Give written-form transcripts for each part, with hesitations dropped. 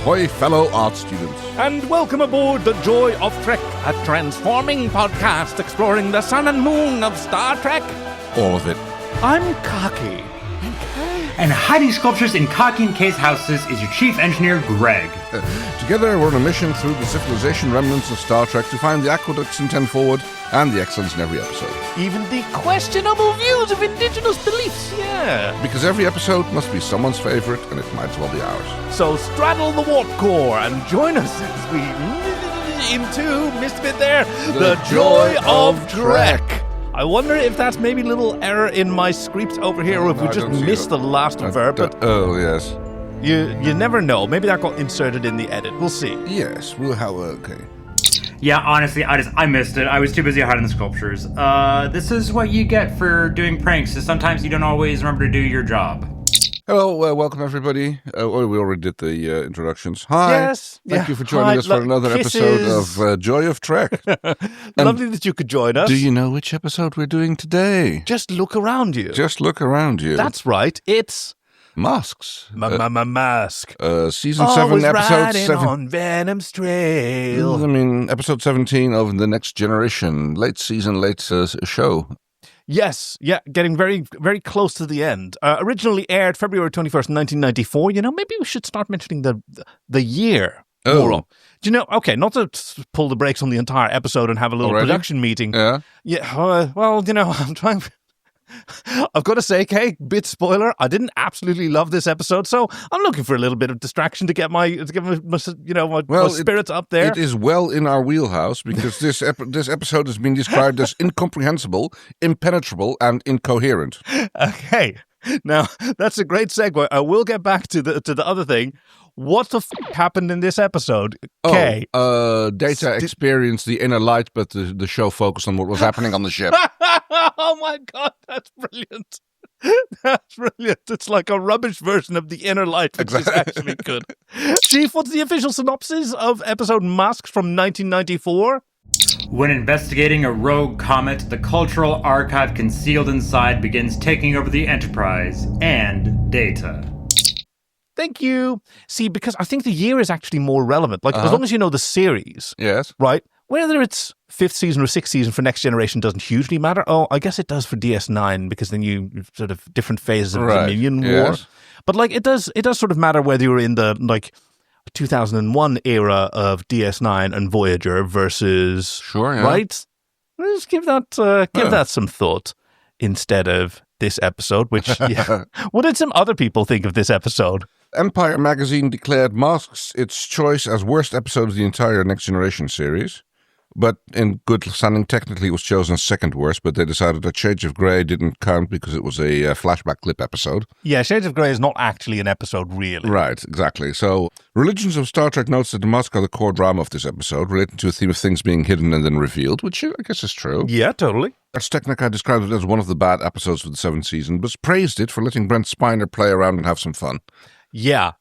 Ahoy, fellow art students. And welcome aboard the Joy of Trek, a transforming podcast exploring the sun and moon of Star Trek. All of it. I'm Cocky. And hiding sculptures in Cocky and Kay's houses is your chief engineer, Greg. Together, we're on a mission through the civilization remnants of Star Trek to find the aqueducts in 10 Forward and the excellence in every episode. Even the questionable views of indigenous beliefs, yeah. Because every episode must be someone's favorite, and it might as well be ours. So straddle the warp core and join us as we into, missed a bit there, the Joy of Trek. I wonder if that's maybe a little error in my script over here, or if we just missed the last verb. But oh, yes. You never know. Maybe that got inserted in the edit. We'll see. Yes, we'll have okay. Yeah, honestly, I missed it. I was too busy hiding the sculptures. This is what you get for doing pranks, is sometimes you don't always remember to do your job. Hello, welcome everybody. We already did the introductions. Hi. Yes. Thank you for joining us for another episode of Joy of Trek. Lovely that you could join us. Do you know which episode we're doing today? Just look around you. Just look around you. That's right. It's Masks. Mask. Season 7, episode 7. On Venom's trail. I mean, episode 17 of The Next Generation. Late season, late show. Yes, yeah, getting very, very close to the end. Originally aired February 21st, 1994. You know, maybe we should start mentioning the year. Oh. Do you know, okay, not to pull the brakes on the entire episode and have a little production meeting. Yeah. Yeah, well, you know, I've got to say, Kay, bit spoiler, I didn't absolutely love this episode, so I'm looking for a little bit of distraction to get my spirits up there. It is well in our wheelhouse because this episode has been described as incomprehensible, impenetrable, and incoherent. Okay, now that's a great segue. I will get back to the other thing. What the happened in this episode? Kay. Data experienced the inner light, but the show focused on what was happening on the ship. Oh my God, that's brilliant. That's brilliant. It's like a rubbish version of the inner light, which is actually good. Chief, what's the official synopsis of episode Masks from 1994? When investigating a rogue comet, the cultural archive concealed inside begins taking over the Enterprise and Data. Thank you. See, because I think the year is actually more relevant. Like, as long as you know the series, yes, right? Whether it's 5th season or 6th season for Next Generation doesn't hugely matter. Oh, I guess it does for DS9 because then you sort of different phases of the Dominion War. Yes. But like it does sort of matter whether you're in the like 2001 era of DS9 and Voyager versus right. Let's give that some thought instead of this episode. Which what did some other people think of this episode? Empire magazine declared Masks its choice as worst episode of the entire Next Generation series. But in good standing, technically it was chosen as second worst, but they decided that Shades of Grey didn't count because it was a flashback clip episode. Yeah, Shades of Grey is not actually an episode, really. Right, exactly. So, Religions of Star Trek notes that the masks are the core drama of this episode, relating to a theme of things being hidden and then revealed, which I guess is true. Yeah, totally. Ars Technica described it as one of the bad episodes of the 7th season, but praised it for letting Brent Spiner play around and have some fun. Yeah.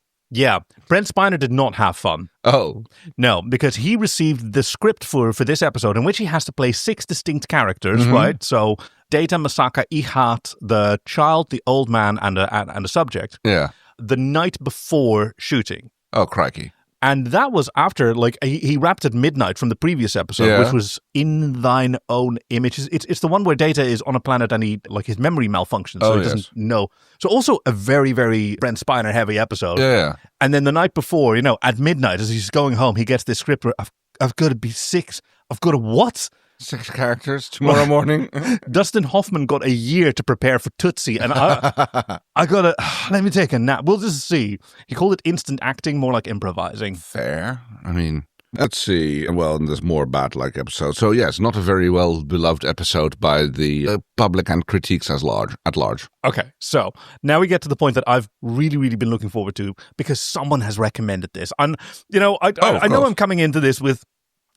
Brent Spiner did not have fun. Oh. No, because he received the script for this episode in which he has to play 6 distinct characters, right? So Data, Masaka, Ihat, the child, the old man, and the subject. Yeah. The night before shooting. Oh, crikey. And that was after, like, he wrapped at midnight from the previous episode, which was In Thine Own Image. It's the one where Data is on a planet and his memory malfunctions, so he doesn't know. So also a very, very Brent Spiner heavy episode. Yeah. And then the night before, at midnight, as he's going home, he gets this script where I've got to be 6. I've got to what? 6 characters tomorrow morning. Dustin Hoffman got a year to prepare for Tootsie, and I got to, let me take a nap. We'll just see. He called it instant acting, more like improvising. Fair. I mean, let's see. Well, there's more Bat-like episodes. So yes, not a very well-beloved episode by the public and critiques at large. Okay, so now we get to the point that I've really, really been looking forward to because someone has recommended this. And, I know I'm coming into this with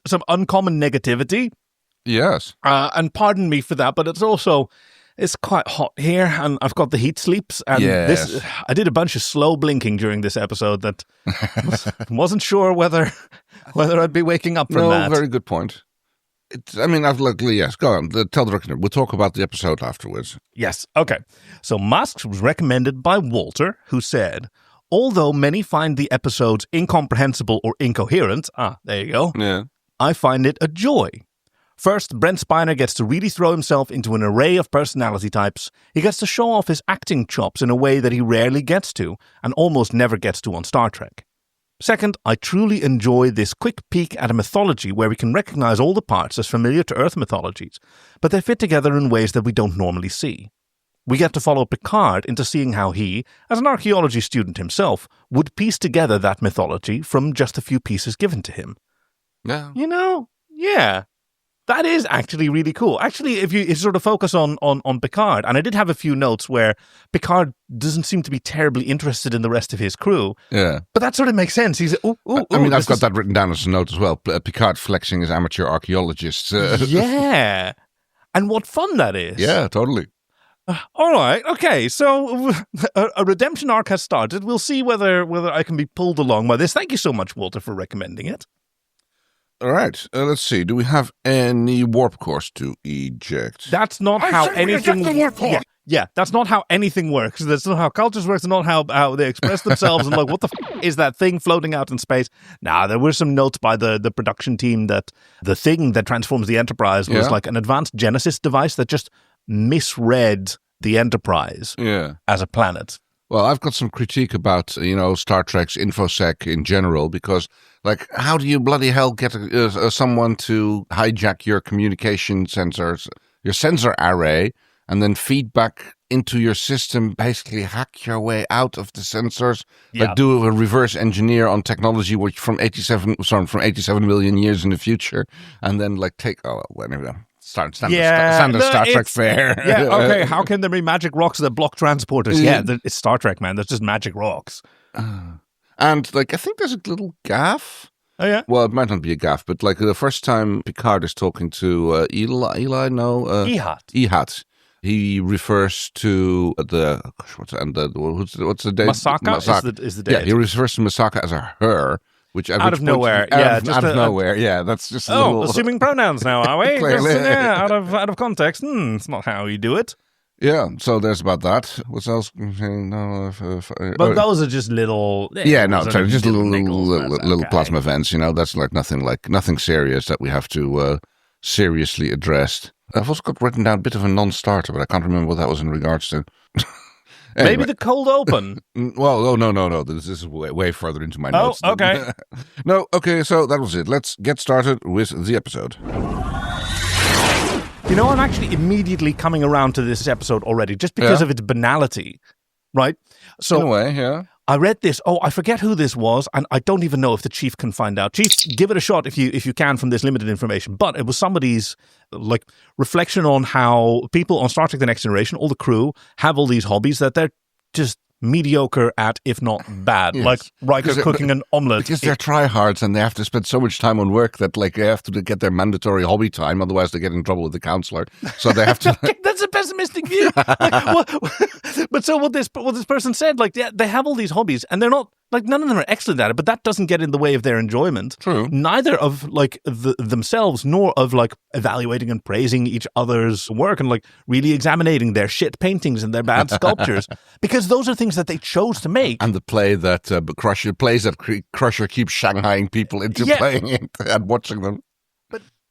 some uncommon negativity. Yes. And pardon me for that, but it's quite hot here and I've got the heat sleeps. And I did a bunch of slow blinking during this episode that wasn't sure whether I'd be waking up from that. No, very good point. Yes, go on. Tell the director. We'll talk about the episode afterwards. Yes, okay. So Masks was recommended by Walter, who said, although many find the episodes incomprehensible or incoherent, there you go, Yeah. I find it a joy. First, Brent Spiner gets to really throw himself into an array of personality types. He gets to show off his acting chops in a way that he rarely gets to, and almost never gets to on Star Trek. Second, I truly enjoy this quick peek at a mythology where we can recognize all the parts as familiar to Earth mythologies, but they fit together in ways that we don't normally see. We get to follow Picard into seeing how he, as an archaeology student himself, would piece together that mythology from just a few pieces given to him. Yeah. Yeah. That is actually really cool. Actually, if you sort of focus on Picard, and I did have a few notes where Picard doesn't seem to be terribly interested in the rest of his crew. Yeah. But that sort of makes sense. He's, I've got that written down as a note as well. Picard flexing as amateur archaeologist. Yeah. And what fun that is. Yeah, totally. All right. Okay. So a redemption arc has started. We'll see whether I can be pulled along by this. Thank you so much, Walter, for recommending it. All right, let's see. Do we have any warp cores to eject? That's not how anything. Yeah, that's not how anything works. That's not how cultures work. It's not how they express themselves. And like, what the is that thing floating out in space? Now, there were some notes by the production team that the thing that transforms the Enterprise was like an advanced Genesis device that just misread the Enterprise as a planet. Well, I've got some critique about, Star Trek's InfoSec in general, because, like, how do you bloody hell get someone to hijack your communication sensors, your sensor array, and then feed back into your system, basically hack your way out of the sensors, like do a reverse engineer on technology which from 87 million years in the future, and then, like, standard Star Trek fare. Yeah, okay. How can there be magic rocks that block transporters? Yeah, it's Star Trek, man. There's just magic rocks. And, like, I think there's a little gaff. Oh, yeah? Well, it might not be a gaff, but, like, the first time Picard is talking to Ehat, he refers to what's the date? Masaka is the date. Yeah, he refers to Masaka as a her. Which out of nowhere, out of nowhere, yeah. That's just a little... assuming pronouns now, are we? Out of context. It's not how you do it. Yeah, so there's about that. What else? But those are just little... just little plasma events, That's like nothing serious that we have to seriously address. I've also got written down a bit of a non-starter, but I can't remember what that was in regards to. Anyway. Maybe the cold open. Well, no. This is way further into my notes. Oh, okay. No, okay, so that was it. Let's get started with the episode. I'm actually immediately coming around to this episode already, just because of its banality, right? So, in a way, yeah. I read this. I forget who this was, and I don't even know if the chief can find out. Chief, give it a shot if you can from this limited information. But it was somebody's like reflection on how people on Star Trek: The Next Generation, all the crew, have all these hobbies that they're just mediocre at, if not bad. Yes. Like Riker cooking an omelette. Because they're tryhards and they have to spend so much time on work that like they have to get their mandatory hobby time, otherwise they get in trouble with the counselor. So they have to... That's a pessimistic view. But so what this person said, like they have all these hobbies and they're not, like none of them are excellent at it, but that doesn't get in the way of their enjoyment. True. Neither of like themselves nor of like evaluating and praising each other's work and like really examining their shit paintings and their bad sculptures, because those are things that they chose to make. And the play that Crusher keeps shanghaiing people into playing it and watching them.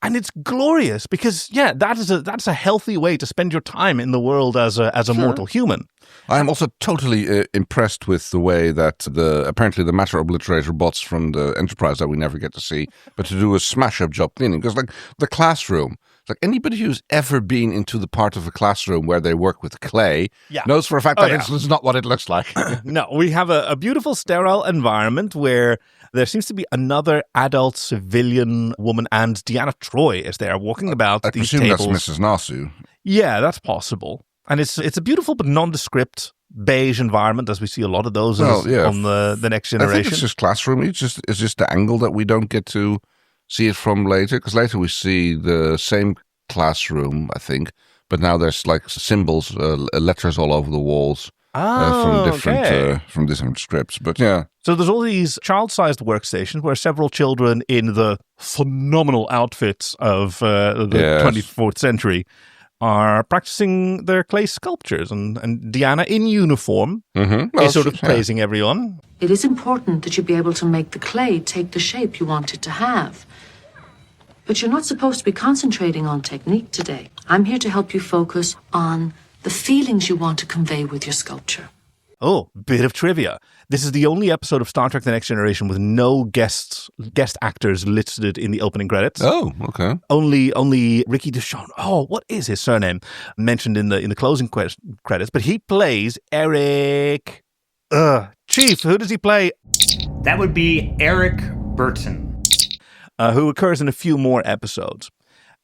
And it's glorious because, that's a healthy way to spend your time in the world as a mortal human. I am also totally impressed with the way that apparently the matter obliterator bots from the Enterprise that we never get to see, but to do a smash-up job cleaning. Because, like, the classroom, like anybody who's ever been into the part of a classroom where they work with clay knows for a fact that it's not what it looks like. No, we have a beautiful sterile environment where there seems to be another adult civilian woman and Deanna Troi as they are walking about these tables. I presume that's Mrs. Nasu. Yeah, that's possible. And it's a beautiful but nondescript beige environment, as we see a lot of those on the Next Generation. I think it's just classroom. It's just the angle that we don't get to see it from later, because later we see the same classroom, I think, but now there's like symbols, letters all over the walls. From different scripts, but yeah. So there's all these child-sized workstations where several children in the phenomenal outfits of the 24th century are practicing their clay sculptures, and Deanna in uniform is sort of praising everyone. It is important that you be able to make the clay take the shape you want it to have. But you're not supposed to be concentrating on technique today. I'm here to help you focus on the feelings you want to convey with your sculpture. Oh, bit of trivia. This is the only episode of Star Trek The Next Generation with no guest actors listed in the opening credits. Oh, okay. Only Ricky Deshawn. Oh, what is his surname? Mentioned in the closing credits, but he plays Eric. Chief, who does he play? That would be Eric Burton. Who occurs in a few more episodes.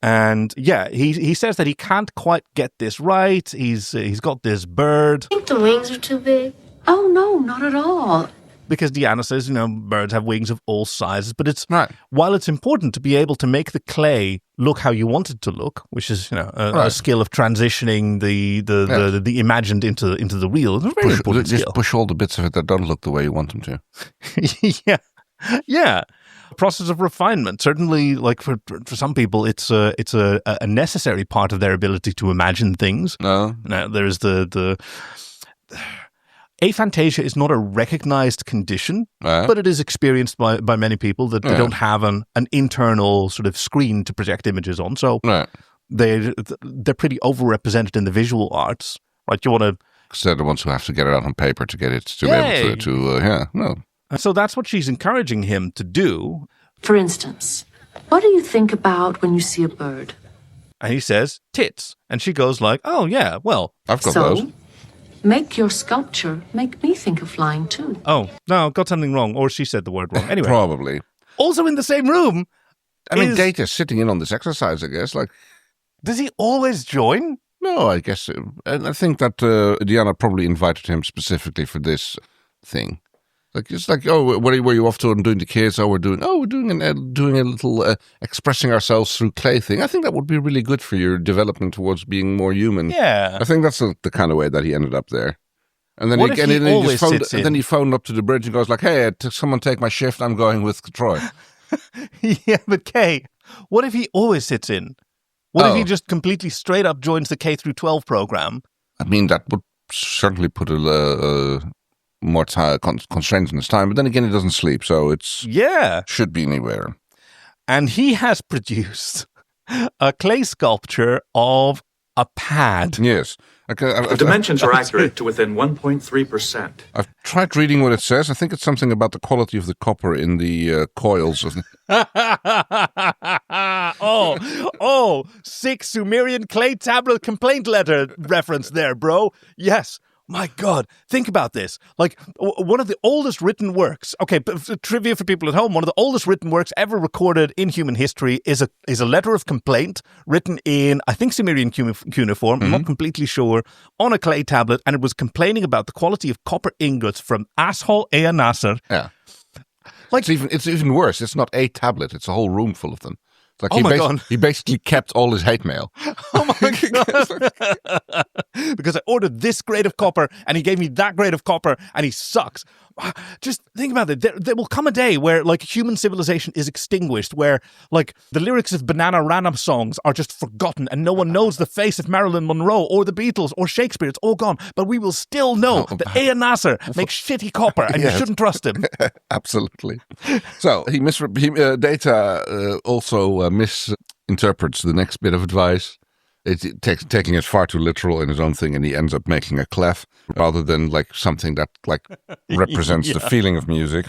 And yeah, he says that he can't quite get this right. He's got this bird. I think the wings are too big. Oh, no, not at all. Because Deanna says, birds have wings of all sizes. But it's right. While it's important to be able to make the clay look how you want it to look, which is a skill of transitioning the imagined into the real. It's a very important skill. Just push all the bits of it that don't look the way you want them to. Yeah. Process of refinement. Certainly, like for some people, it's a necessary part of their ability to imagine things. No. Now, there's the aphantasia is not a recognized condition, but it is experienced by many people that they don't have an internal sort of screen to project images on. So they're pretty overrepresented in the visual arts, right? You want to. Because they're the ones who have to get it out on paper to get it to be able to So that's what she's encouraging him to do. For instance, what do you think about when you see a bird? And he says, tits. And she goes like, oh, yeah, well. I've got those. Make your sculpture make me think of flying too. Oh, no, got something wrong. Or she said the word wrong. Anyway. Probably. Also in the same room. I mean, Data's sitting in on this exercise, I guess. Like, does he always join? No, I guess. And I think that Deanna probably invited him specifically for this thing. Like it's like, oh, where were you off to and doing the kids? Oh, we're doing a little expressing ourselves through clay thing. I think that would be really good for your development towards being more human. Yeah, I think that's the kind of way that he ended up there. And then he phoned up to the bridge and goes like, "Hey, someone take my shift. I'm going with Troy." Yeah, but Kay, what if he always sits in? What if he just completely straight up joins the K through 12 program? I mean, that would certainly put more constraints on his time, but then again, he doesn't sleep, so should be anywhere. And he has produced a clay sculpture of a pad. Yes. The dimensions are accurate to within 1.3%. I've tried reading what it says. I think it's something about the quality of the copper in the coils. Sick Sumerian clay tablet complaint letter reference there, bro. Yes. My God, think about this. Like, one of the oldest written works, trivia for people at home, one of the oldest written works ever recorded in human history is a letter of complaint written in, I think, Sumerian cuneiform, I'm not completely sure, on a clay tablet, and it was complaining about the quality of copper ingots from Ashol Ea Nasser. Yeah. Like, it's even worse. It's not a tablet, it's a whole room full of them. Like God. He basically kept all his hate mail. Oh my God. Because I ordered this grade of copper and he gave me that grade of copper and he sucks. Just think about it. There will come a day where like human civilization is extinguished, where like the lyrics of Banana Rana songs are just forgotten and no one knows the face of Marilyn Monroe or the Beatles or Shakespeare. It's all gone. But we will still know that Ea Nasser makes shitty copper and you shouldn't trust him. Absolutely. So Data also misinterprets the next bit of advice. It's taking it far too literal in his own thing, and he ends up making a clef rather than like something that like represents the feeling of music.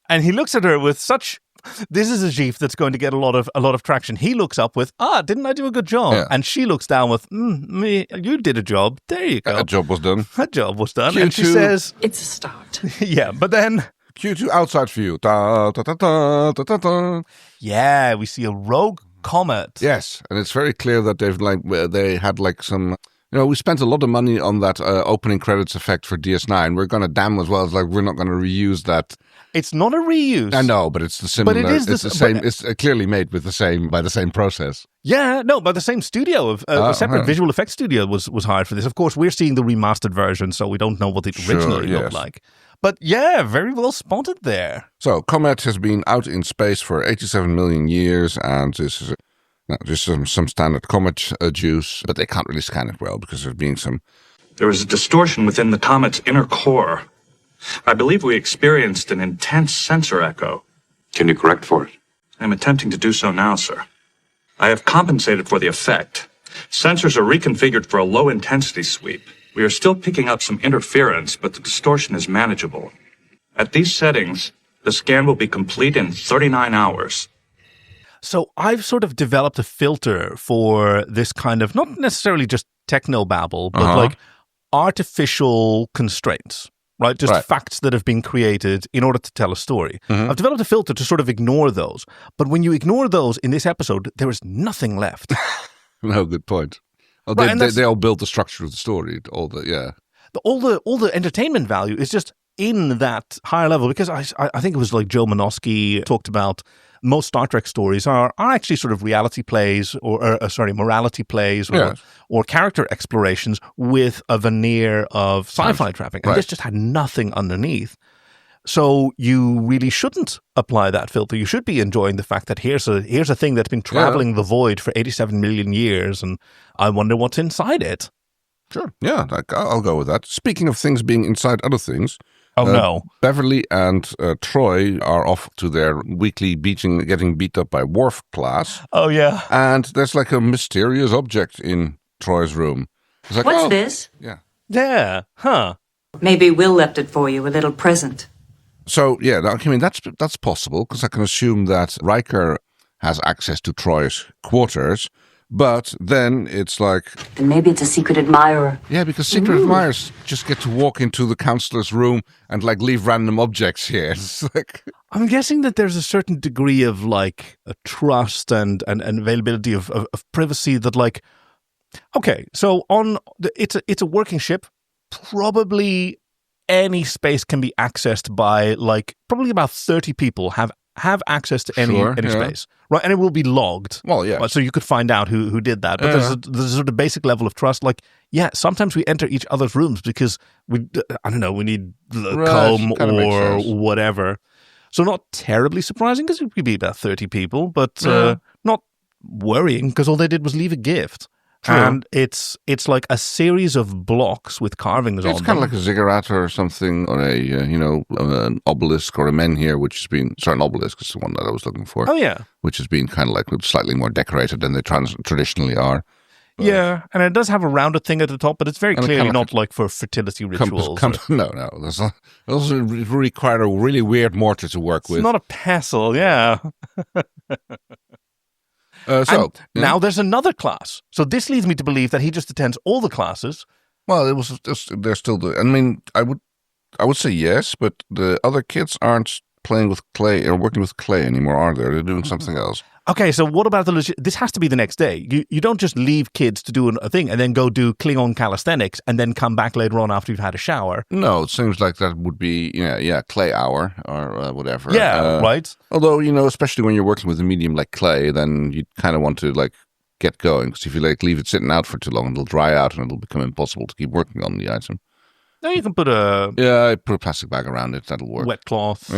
And he looks at her with such. This is a gif that's going to get a lot of traction. He looks up with, didn't I do a good job? Yeah. And she looks down with, you did a job. There you go. A job was done. A job was done. Q2, and she says, it's a start. Yeah, but then. Q2 outside view. Da, da, da, da, da, da, da. Yeah, we see a rogue comet. Yes, and it's very clear that they had like some. We spent a lot of money on that opening credits effect for DS9. We're going to damn as well as like we're not going to reuse that. It's not a reuse. I know, but it's the similar. But it's the same. It's clearly made with by the same process. Yeah, no, by the same studio. A separate visual effects studio was hired for this. Of course, we're seeing the remastered version, so we don't know what it originally looked like. But yeah, very well spotted there. So, Comet has been out in space for 87 million years and is No, just some standard comet juice, but they can't really scan it well because there's being some... There is a distortion within the comet's inner core. I believe we experienced an intense sensor echo. Can you correct for it? I'm attempting to do so now, sir. I have compensated for the effect. Sensors are reconfigured for a low-intensity sweep. We are still picking up some interference, but the distortion is manageable. At these settings, the scan will be complete in 39 hours. So I've sort of developed a filter for this kind of, not necessarily just technobabble, but like artificial constraints, right? Just facts that have been created in order to tell a story. I've developed a filter to sort of ignore those. But when you ignore those in this episode, there is nothing left. No, good point. Oh, they all build the structure of the story. All the entertainment value is just in that higher level, because I think it was like Joe Menosky talked about most Star Trek stories are actually sort of reality plays or morality plays or character explorations with a veneer of sci-fi trapping. And this just had nothing underneath. So you really shouldn't apply that filter. You should be enjoying the fact that here's a thing that's been traveling the void for 87 million years, and I wonder what's inside it. Sure. Yeah, I'll go with that. Speaking of things being inside other things, no. Beverly and Troy are off to their weekly getting beat up by Worf class. Oh, yeah. And there's like a mysterious object in Troy's room. It's like, What's this? Yeah. Yeah. Huh. Maybe Will left it for you, a little present. So, yeah, I mean, that's possible, because I can assume that Riker has access to Troy's quarters. But then it's like... Then maybe it's a secret admirer. Yeah, because secret admirers just get to walk into the counselor's room and like leave random objects here. It's like... I'm guessing that there's a certain degree of like a trust and availability of privacy that like... Okay, so it's a working ship. Probably any space can be accessed by like... Probably about 30 people have access to any space, right? And it will be logged. Well, yeah. Right? So you could find out who did that. But there's a sort of basic level of trust. Like, yeah, sometimes we enter each other's rooms because we need the comb or whatever. So not terribly surprising, because it could be about 30 people, but not worrying, because all they did was leave a gift. True. And it's like a series of blocks with carvings on them. It's kind of like a ziggurat or something, or an obelisk or a menhir, which has been... Sorry, an obelisk is the one that I was looking for. Oh, yeah. Which has been kind of like slightly more decorated than they traditionally are. But yeah, and it does have a rounded thing at the top, but it's very clearly not like for fertility rituals. No. Those require a really weird mortar to work with. It's not a pestle, yeah. Now there's another class. So this leads me to believe that he just attends all the classes. Well, it was they're still doing... I mean, I would say yes, but the other kids aren't playing with clay or working with clay anymore, are they? They're doing something else. Okay, so what about this has to be the next day. You don't just leave kids to do a thing and then go do Klingon calisthenics and then come back later on after you've had a shower. No, it seems like that would be, clay hour or whatever. Yeah, right. Although, especially when you're working with a medium like clay, then you kind of want to like get going, because if you like leave it sitting out for too long, it'll dry out and it'll become impossible to keep working on the item. No, you can put a plastic bag around it. That'll work. Wet cloth.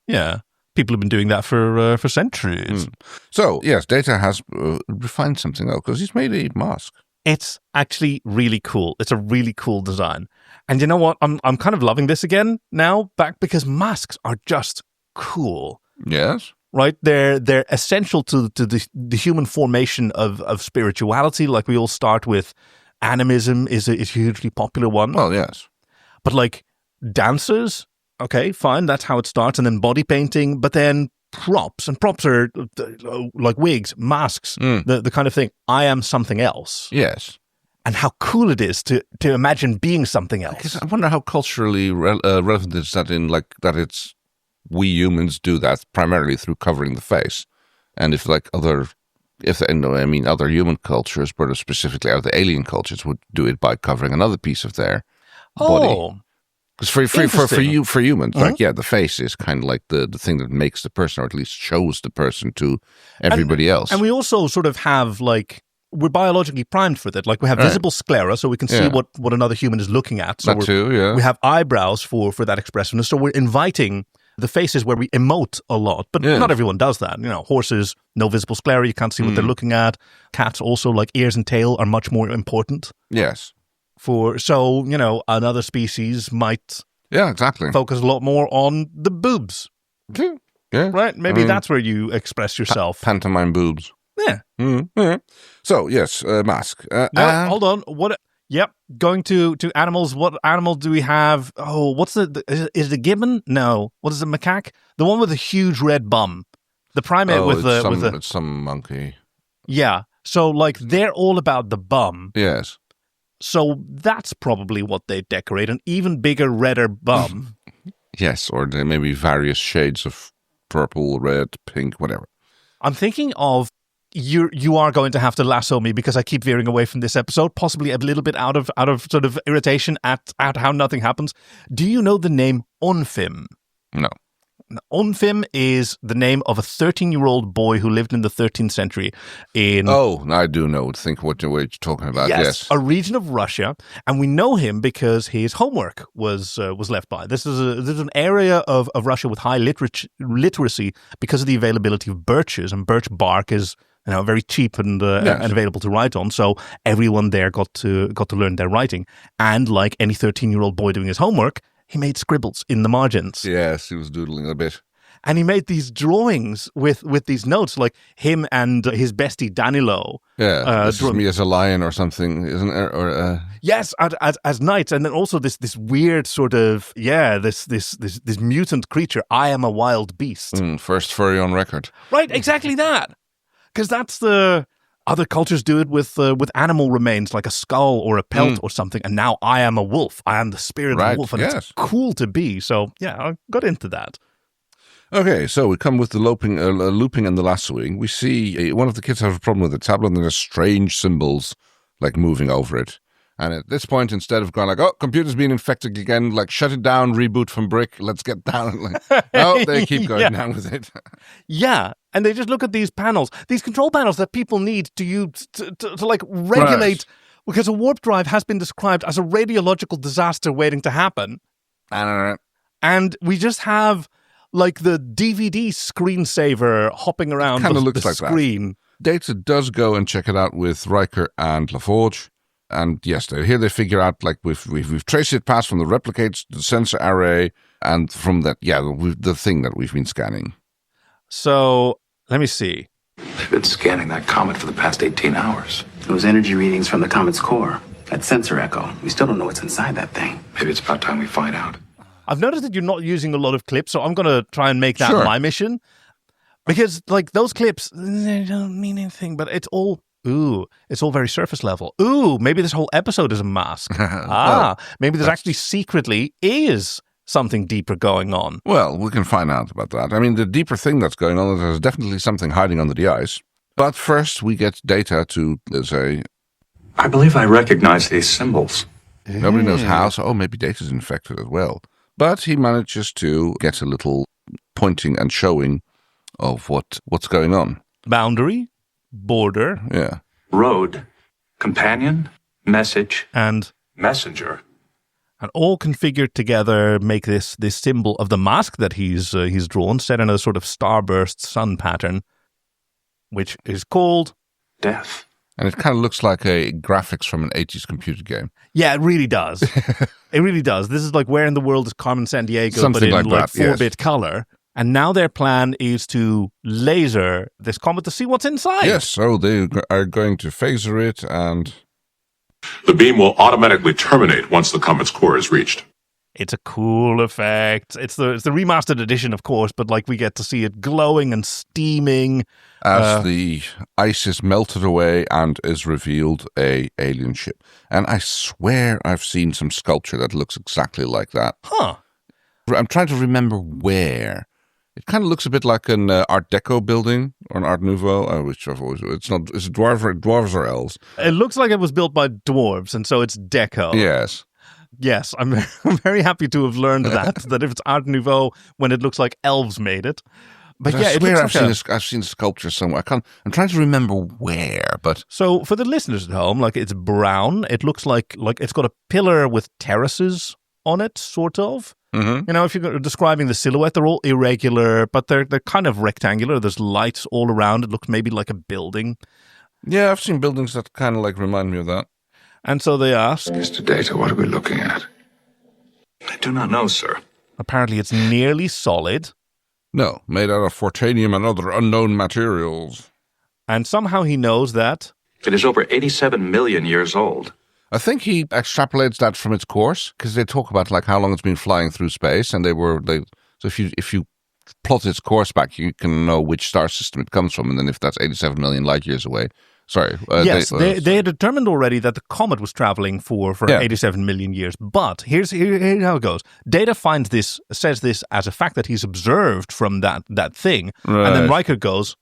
Yeah. People have been doing that for centuries. So, yes, Data has refined something, though, because he's made a mask. It's actually really cool. It's a really cool design. And you know what? I'm kind of loving this again now, because masks are just cool. Yes. Right? They're essential to the human formation of spirituality. Like, we all start with animism is a hugely popular one. Well, yes. But like dancers... Okay, fine, that's how it starts. And then body painting, but then props. And props are like wigs, masks, the kind of thing. I am something else. Yes. And how cool it is to imagine being something else. Because I wonder how culturally relevant is that it's we humans do that primarily through covering the face. And if other human cultures, but specifically other alien cultures would do it by covering another piece of their body. Because for humans, the face is kind of like the thing that makes the person, or at least shows the person to everybody else. And we also sort of have we're biologically primed for that. Like, we have visible sclera, so we can see what another human is looking at. So that too, yeah. We have eyebrows for that expressiveness. So we're inviting the faces where we emote a lot, but not everyone does that. Horses, no visible sclera, you can't see what they're looking at. Cats also, like ears and tail, are much more important. Yes. Another species might focus a lot more on the boobs. Yeah. Right? Maybe that's where you express yourself. Pantomime boobs. Yeah. Yeah. So, yes, mask. Hold on. What? Yep. Going to animals. What animal do we have? Oh, what's is it a gibbon? No. What is it, macaque? The one with the huge red bum. The primate it's some monkey. Yeah. So, like, they're all about the bum. Yes. So that's probably what they decorate, an even bigger, redder bum. Yes, or there may be various shades of purple, red, pink, whatever. I'm thinking of you are going to have to lasso me because I keep veering away from this episode, possibly a little bit out of sort of irritation at how nothing happens. Do you know the name Onfim? No. Onfim is the name of a 13-year-old boy who lived in the 13th century in... Oh, I do know. Think what you're talking about. Yes. A region of Russia. And we know him because his homework was left by. This is an area of Russia with high literacy because of the availability of birches. And birch bark is very cheap and available to write on. So everyone there got to learn their writing. And like any 13-year-old boy doing his homework, he made scribbles in the margins. Yes, he was doodling a bit. And he made these drawings with these notes, like him and his bestie Danilo. Yeah, this is me as a lion or something, isn't it? Or yes, as knights, and then also this weird sort of this mutant creature. I am a wild beast. First furry on record. Right, exactly that. Because that's the... Other cultures do it with animal remains, like a skull or a pelt or something. And now I am a wolf. I am the spirit of the wolf. And it's cool to be. So, yeah, I got into that. Okay, so we come with the looping and the lassoing. We see one of the kids have a problem with the tablet, and there's strange symbols, like, moving over it. And at this point, instead of going like, oh, computer's being infected again, like, shut it down, reboot from brick, let's get down. Like, no, they keep going down with it. Yeah, and they just look at these panels, these control panels that people need to use to like, regulate, right. Because a warp drive has been described as a radiological disaster waiting to happen. And we just have, like, the DVD screensaver hopping around the screen. That. Data does go and check it out with Riker and LaForge. And yes, here they figure out, like, we've traced it past from the replicates to the sensor array, and from that, the thing that we've been scanning. So, let me see. They've been scanning that comet for the past 18 hours. Those energy readings from the comet's core, that sensor echo, we still don't know what's inside that thing. Maybe it's about time we find out. I've noticed that you're not using a lot of clips, so I'm going to try and make that my mission. Because, like, those clips, they don't mean anything, but it's all... Ooh, it's all very surface level. Ooh, maybe this whole episode is a mask. Maybe there's actually secretly is something deeper going on. Well, we can find out about that. I mean, the deeper thing that's going on, there's definitely something hiding under the ice. But first, we get Data to say... I believe I recognize these symbols. Nobody knows how, so maybe Data's infected as well. But he manages to get a little pointing and showing of what's going on. Boundary. Border. Yeah. Road. Companion. Message. And messenger. And all configured together make this symbol of the mask that he's drawn, set in a sort of starburst sun pattern, which is called... Death. And it kind of looks like a graphics from an 80s computer game. Yeah, it really does. It really does. This is like Where in the World is Carmen Sandiego, something but in like 4-bit color. And now their plan is to laser this comet to see what's inside. Yes, so they are going to phaser it, and... The beam will automatically terminate once the comet's core is reached. It's a cool effect. It's the remastered edition, of course, but like we get to see it glowing and steaming. As the ice is melted away and is revealed a alien ship. And I swear I've seen some sculpture that looks exactly like that. Huh. I'm trying to remember where. It kind of looks a bit like an Art Deco building or an Art Nouveau, which I've always... It's not... Is it dwarves or elves? It looks like it was built by dwarves, and so it's Deco. Yes. Yes, I'm very happy to have learned that if it's Art Nouveau, when it looks like elves made it. But yeah, I swear I've seen sculpture somewhere. I'm trying to remember where, but... So for the listeners at home, like, it's brown. It looks like it's got a pillar with terraces on it, sort of. Mm-hmm. You know, if you're describing the silhouette, they're all irregular, but they're kind of rectangular. There's lights all around. It looks maybe like a building. Yeah, I've seen buildings that kind of like remind me of that. And so they ask, Mr. Data, what are we looking at? I do not know, sir. Apparently it's nearly solid. No, made out of fortanium and other unknown materials. And somehow he knows that. It is over 87 million years old. I think he extrapolates that from its course, because they talk about like how long it's been flying through space, and so if you plot its course back, you can know which star system it comes from, and then if that's 87 million light years away. Sorry. Yes, they had determined already that the comet was traveling for 87 million years. But here's how it goes. Data says this as a fact that he's observed from that thing. Right. And then Riker goes,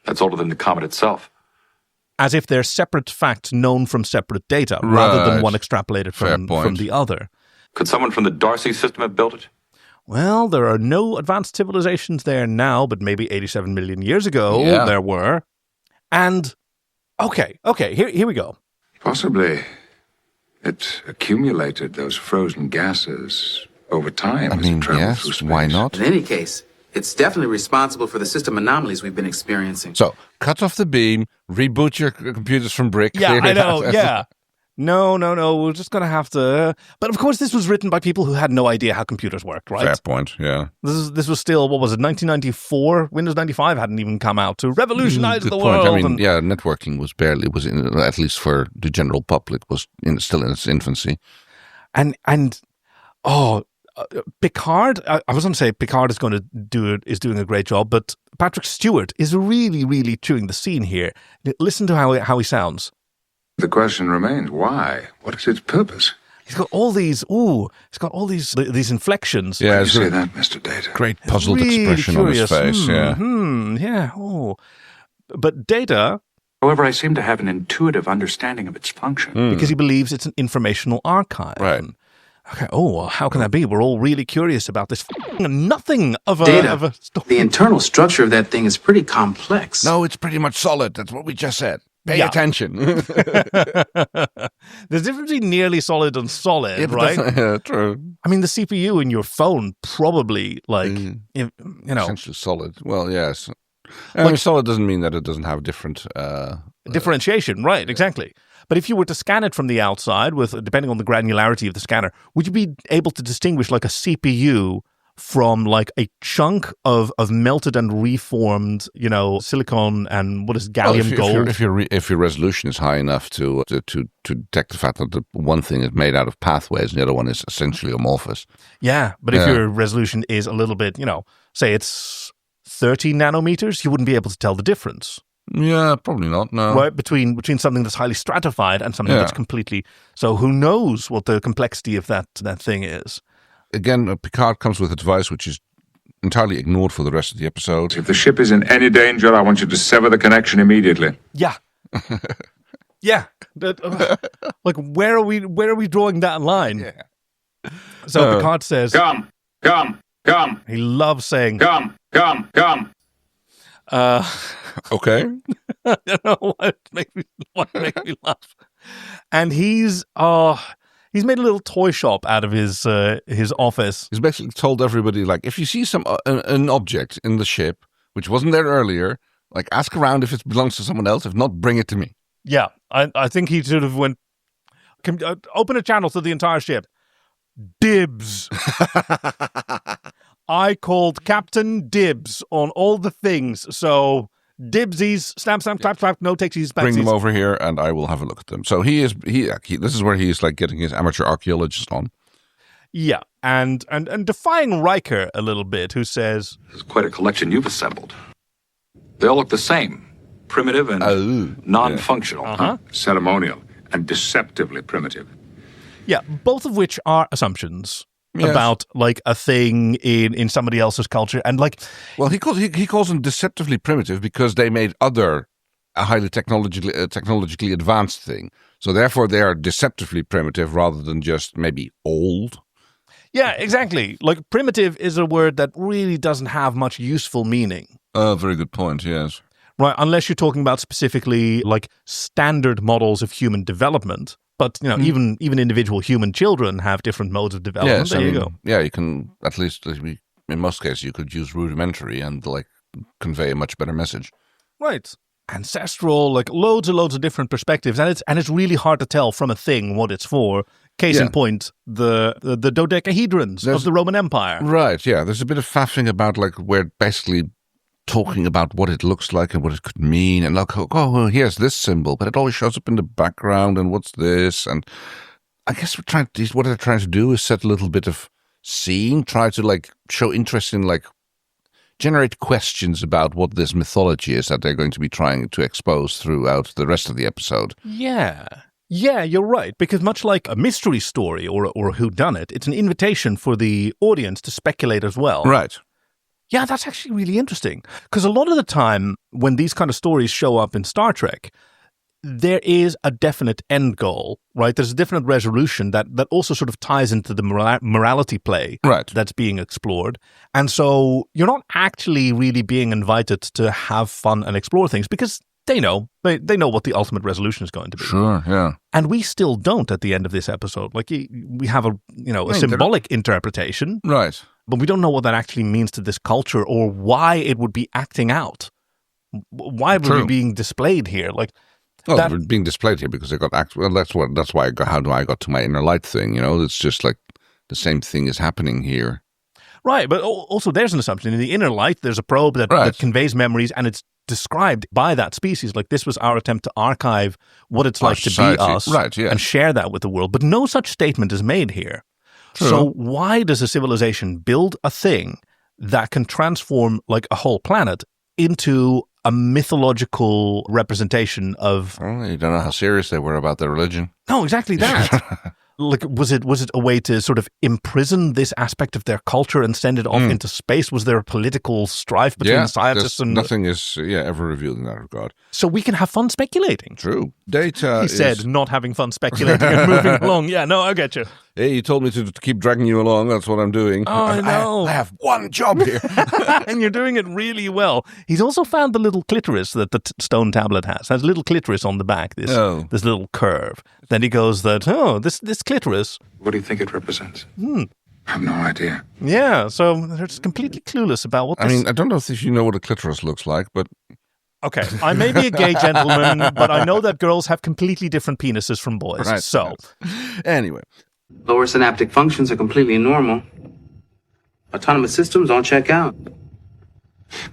That's older than the comet itself. as if they're separate facts known from separate data, rather than one extrapolated from the other. Could someone from the Darcy system have built it? Well, there are no advanced civilizations there now, but maybe 87 million years ago there were. And, okay, here we go. Possibly. It accumulated those frozen gases over time. I mean, yes, why not? In any case, it's definitely responsible for the system anomalies we've been experiencing. So, cut off the beam, reboot your computers from brick. Yeah, I know, yeah. No, we're just going to have to... But of course, this was written by people who had no idea how computers worked, right? Fair point, yeah. This was still, what was it, 1994? Windows 95 hadn't even come out to revolutionize the world. I mean, networking was at least for the general public, was still in its infancy. And Picard, I was going to say Picard is doing a great job, but Patrick Stewart is really, really chewing the scene here. Listen to how he sounds. The question remains, why? What is its purpose? He's got all these these inflections. Yeah, you say that, Mr. Data. Great puzzled really expression curious. on his face, But Data... However, I seem to have an intuitive understanding of its function. Because he believes it's an informational archive. Right. Okay. Oh, well, how can that be? We're all really curious about this nothing of a Data. story. The internal structure of that thing is pretty complex. No, it's pretty much solid. That's what we just said. Pay attention. There's difference between nearly solid and solid, right? Yeah, true. I mean, the CPU in your phone probably, essentially solid. Well, yes. I mean, solid doesn't mean that it doesn't have different... differentiation, right, exactly. But if you were to scan it from the outside, depending on the granularity of the scanner, would you be able to distinguish like a CPU from like a chunk of melted and reformed, silicon and what is gallium gold? If your resolution is high enough to detect the fact that the one thing is made out of pathways and the other one is essentially amorphous. Yeah, but if your resolution is a little bit, say it's 30 nanometers, you wouldn't be able to tell the difference. Yeah, probably not, no. Right, between something that's highly stratified and something that's completely... So who knows what the complexity of that thing is? Again, Picard comes with advice which is entirely ignored for the rest of the episode. If the ship is in any danger, I want you to sever the connection immediately. Yeah. Yeah. Like, where are we drawing that line? Yeah. So Picard says... Come. He loves saying... Come. Okay. I don't know what makes me laugh. And he's made a little toy shop out of his office. He's basically told everybody, like, if you see an object in the ship which wasn't there earlier, like, ask around if it belongs to someone else. If not, bring it to me. Yeah, I think he sort of went, open a channel to the entire ship. Dibs. I called Captain Dibs on all the things, so dibsies, stamp, clap, no takesies, backsies. Bring them over here and I will have a look at them. So this is where he's like getting his amateur archaeologist on. Yeah, and defying Riker a little bit, who says... It's quite a collection you've assembled. They all look the same. Primitive and non-functional. Ceremonial and deceptively primitive. Yeah, both of which are assumptions. Yes. About like a thing in somebody else's culture, and like, well, he calls them deceptively primitive because they made a highly technologically advanced thing. So therefore, they are deceptively primitive rather than just maybe old. Yeah, exactly. Like primitive is a word that really doesn't have much useful meaning. Very good point. Yes. Right, unless you're talking about specifically like standard models of human development. But, even individual human children have different modes of development. Yes, you go. Yeah, you can, at least in most cases, you could use rudimentary and convey a much better message. Right. Ancestral, loads and loads of different perspectives. And it's really hard to tell from a thing what it's for. Case in point, the dodecahedrons of the Roman Empire. Right, yeah. There's a bit of faffing about where basically talking about what it looks like and what it could mean, and well, here's this symbol, but it always shows up in the background, and what's this? And I guess what they're trying to do is set a little bit of scene, try to show interest in generate questions about what this mythology is that they're going to be trying to expose throughout the rest of the episode. Yeah, you're right, because much like a mystery story or a whodunit, it's an invitation for the audience to speculate as well. Right. Yeah, that's actually really interesting. Because a lot of the time, when these kind of stories show up in Star Trek, there is a definite end goal, right? There's a definite resolution that also sort of ties into the morality play that's being explored. And so you're not actually really being invited to have fun and explore things because they know. They know what the ultimate resolution is going to be. Sure, yeah. And we still don't at the end of this episode. We have a symbolic interpretation. Right. But we don't know what that actually means to this culture or why it would be acting out. Why would it be being displayed here? They're being displayed here because they got Well, that's why I got to my inner light thing. It's just the same thing is happening here. Right, but also there's an assumption in the inner light. There's a probe that conveys memories, and it's described by that species. This was our attempt to archive what it's like society. To be us, right? Yeah, and share that with the world. But no such statement is made here. True. So why does a civilization build a thing that can transform a whole planet into a mythological representation of... Well, you don't know how serious they were about their religion. No, exactly that. Was it a way to sort of imprison this aspect of their culture and send it off into space? Was there a political strife between the scientists and... Nothing is ever revealed in that regard. So we can have fun speculating. True. Data He said not having fun speculating and moving along. Yeah, no, I get you. Hey, you told me to keep dragging you along. That's what I'm doing. Oh, I know. I have one job here. And you're doing it really well. He's also found the little clitoris that the stone tablet has. It has a little clitoris on the back, this little curve. Then he goes this clitoris. What do you think it represents? I have no idea. Yeah, so they're just completely clueless about what this... I mean, I don't know if you know what a clitoris looks like, but... Okay, I may be a gay gentleman, but I know that girls have completely different penises from boys. Right. So... Anyway... Lower synaptic functions are completely normal. Autonomous systems all check out.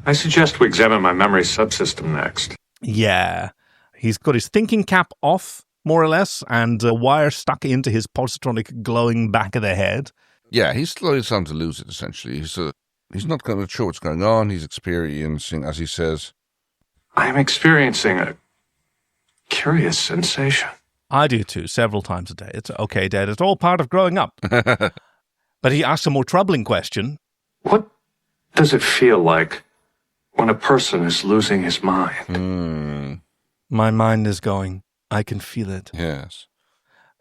I suggest we examine my memory subsystem next. Yeah. He's got his thinking cap off, more or less, and a wire stuck into his positronic glowing back of the head. Yeah, he's slowly starting to lose it, essentially. He's not going to show what's going on. He's experiencing, as he says... I am experiencing a curious sensation. I do too, several times a day. It's okay, Dad. It's all part of growing up. But he asks a more troubling question. What does it feel like when a person is losing his mind? My mind is going. I can feel it. Yes.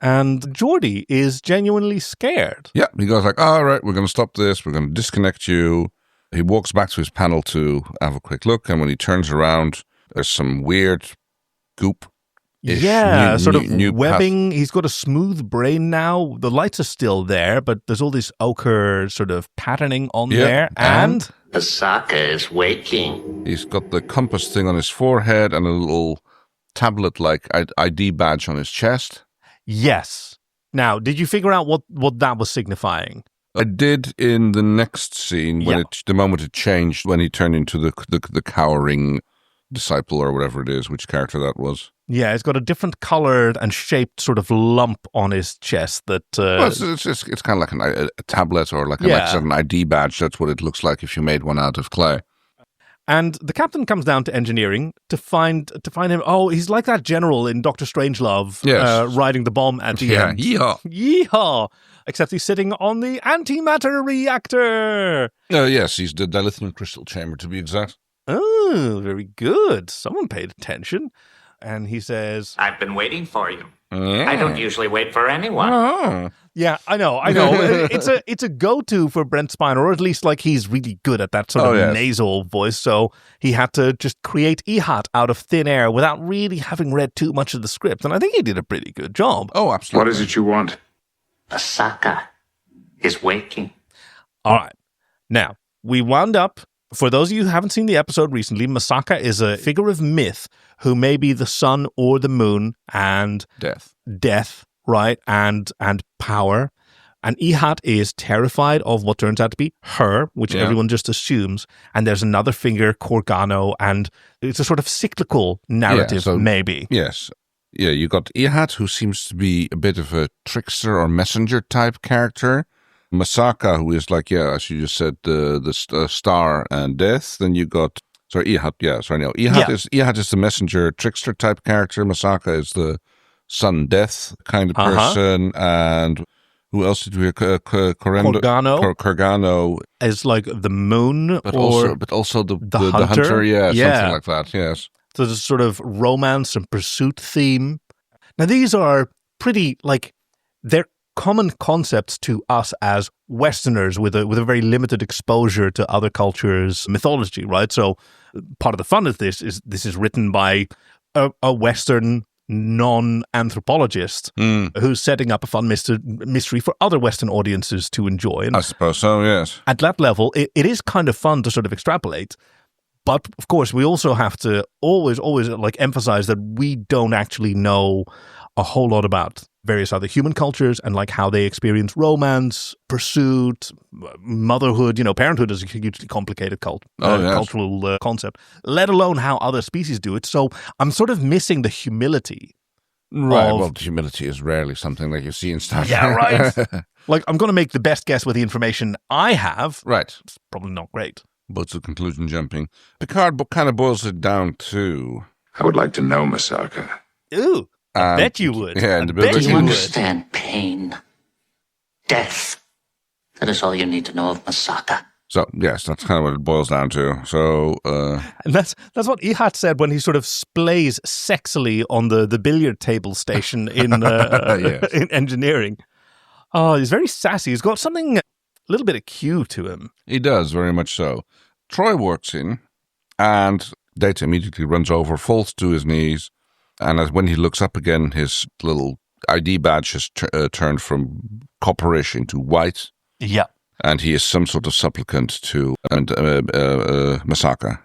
And Geordi is genuinely scared. Yeah, he goes all right, we're going to stop this. We're going to disconnect you. He walks back to his panel to have a quick look. And when he turns around, there's some weird goop. Yeah, sort of webbing. He's got a smooth brain now. The lights are still there, but there's all this ochre sort of patterning on there. And Asaka is waking. He's got the compass thing on his forehead and a little tablet-like ID badge on his chest. Yes. Now, did you figure out what that was signifying? I did in the next scene when the moment it changed, when he turned into the cowering disciple or whatever it is, which character that was. Yeah, it's got a different colored and shaped sort of lump on his chest that... Well, it's kind of like a tablet or like an ID badge. That's what it looks like if you made one out of clay. And the captain comes down to engineering to find him. Oh, he's like that general in Dr. Strangelove, riding the bomb at the end. Yeehaw. Yeehaw! Except he's sitting on the antimatter reactor. Yes, he's the dilithium crystal chamber, to be exact. Oh, very good. Someone paid attention. And he says, I've been waiting for you. I don't usually wait for anyone. Oh. Yeah, I know. It's a go-to for Brent Spiner, or at least like he's really good at that sort of nasal voice. So he had to just create Ehat out of thin air without really having read too much of the script, and I think he did a pretty good job. Oh, absolutely. What is it you want? Masaka is waking. All right. Now, we wound up, for those of you who haven't seen the episode recently, Masaka is a figure of myth who may be the sun or the moon and death, right? And power. And Ehat is terrified of what turns out to be her, which everyone just assumes. And there's another figure, Korgano, and it's a sort of cyclical narrative, maybe. Yes. Yeah, you got Ehat, who seems to be a bit of a trickster or messenger type character. Masaka, who is like, as you just said, the star and death. Then you got, Ehat, Ehat is the messenger trickster type character. Masaka is the sun death kind of person. And who else did we Korgano is like the moon, but also the hunter, something like that, yes. So there's a sort of romance and pursuit theme. Now these are pretty, like, they're common concepts to us as Westerners with a very limited exposure to other cultures' mythology, right? So part of the fun of this is written by a Western non-anthropologist who's setting up a fun mystery for other Western audiences to enjoy. And I suppose so, yes. At that level, it is kind of fun to sort of extrapolate. But of course, we also have to always like emphasize that we don't actually know a whole lot about various other human cultures and like how they experience romance, pursuit, motherhood. Parenthood is a hugely complicated cultural concept, let alone how other species do it. So I'm sort of missing the humility. Right. Well, humility is rarely something like you see in Star Trek. Yeah, right. Like, I'm going to make the best guess with the information I have. Right. It's probably not great. But to conclusion jumping. Picard kind of boils it down to... I would like to know Masaka. Ooh. I bet you would. Yeah, Do you understand pain? Death. That is all you need to know of Masaka. So, yes, that's kind of what it boils down to. So, and that's what Ehat said when he sort of splays sexily on the billiard table station in engineering. Oh, he's very sassy. He's got something, a little bit of Q to him. He does, very much so. Troy walks in, and Data immediately runs over, falls to his knees, and when he looks up again, his little ID badge has turned from copperish into white. Yeah. And he is some sort of supplicant to Masaka.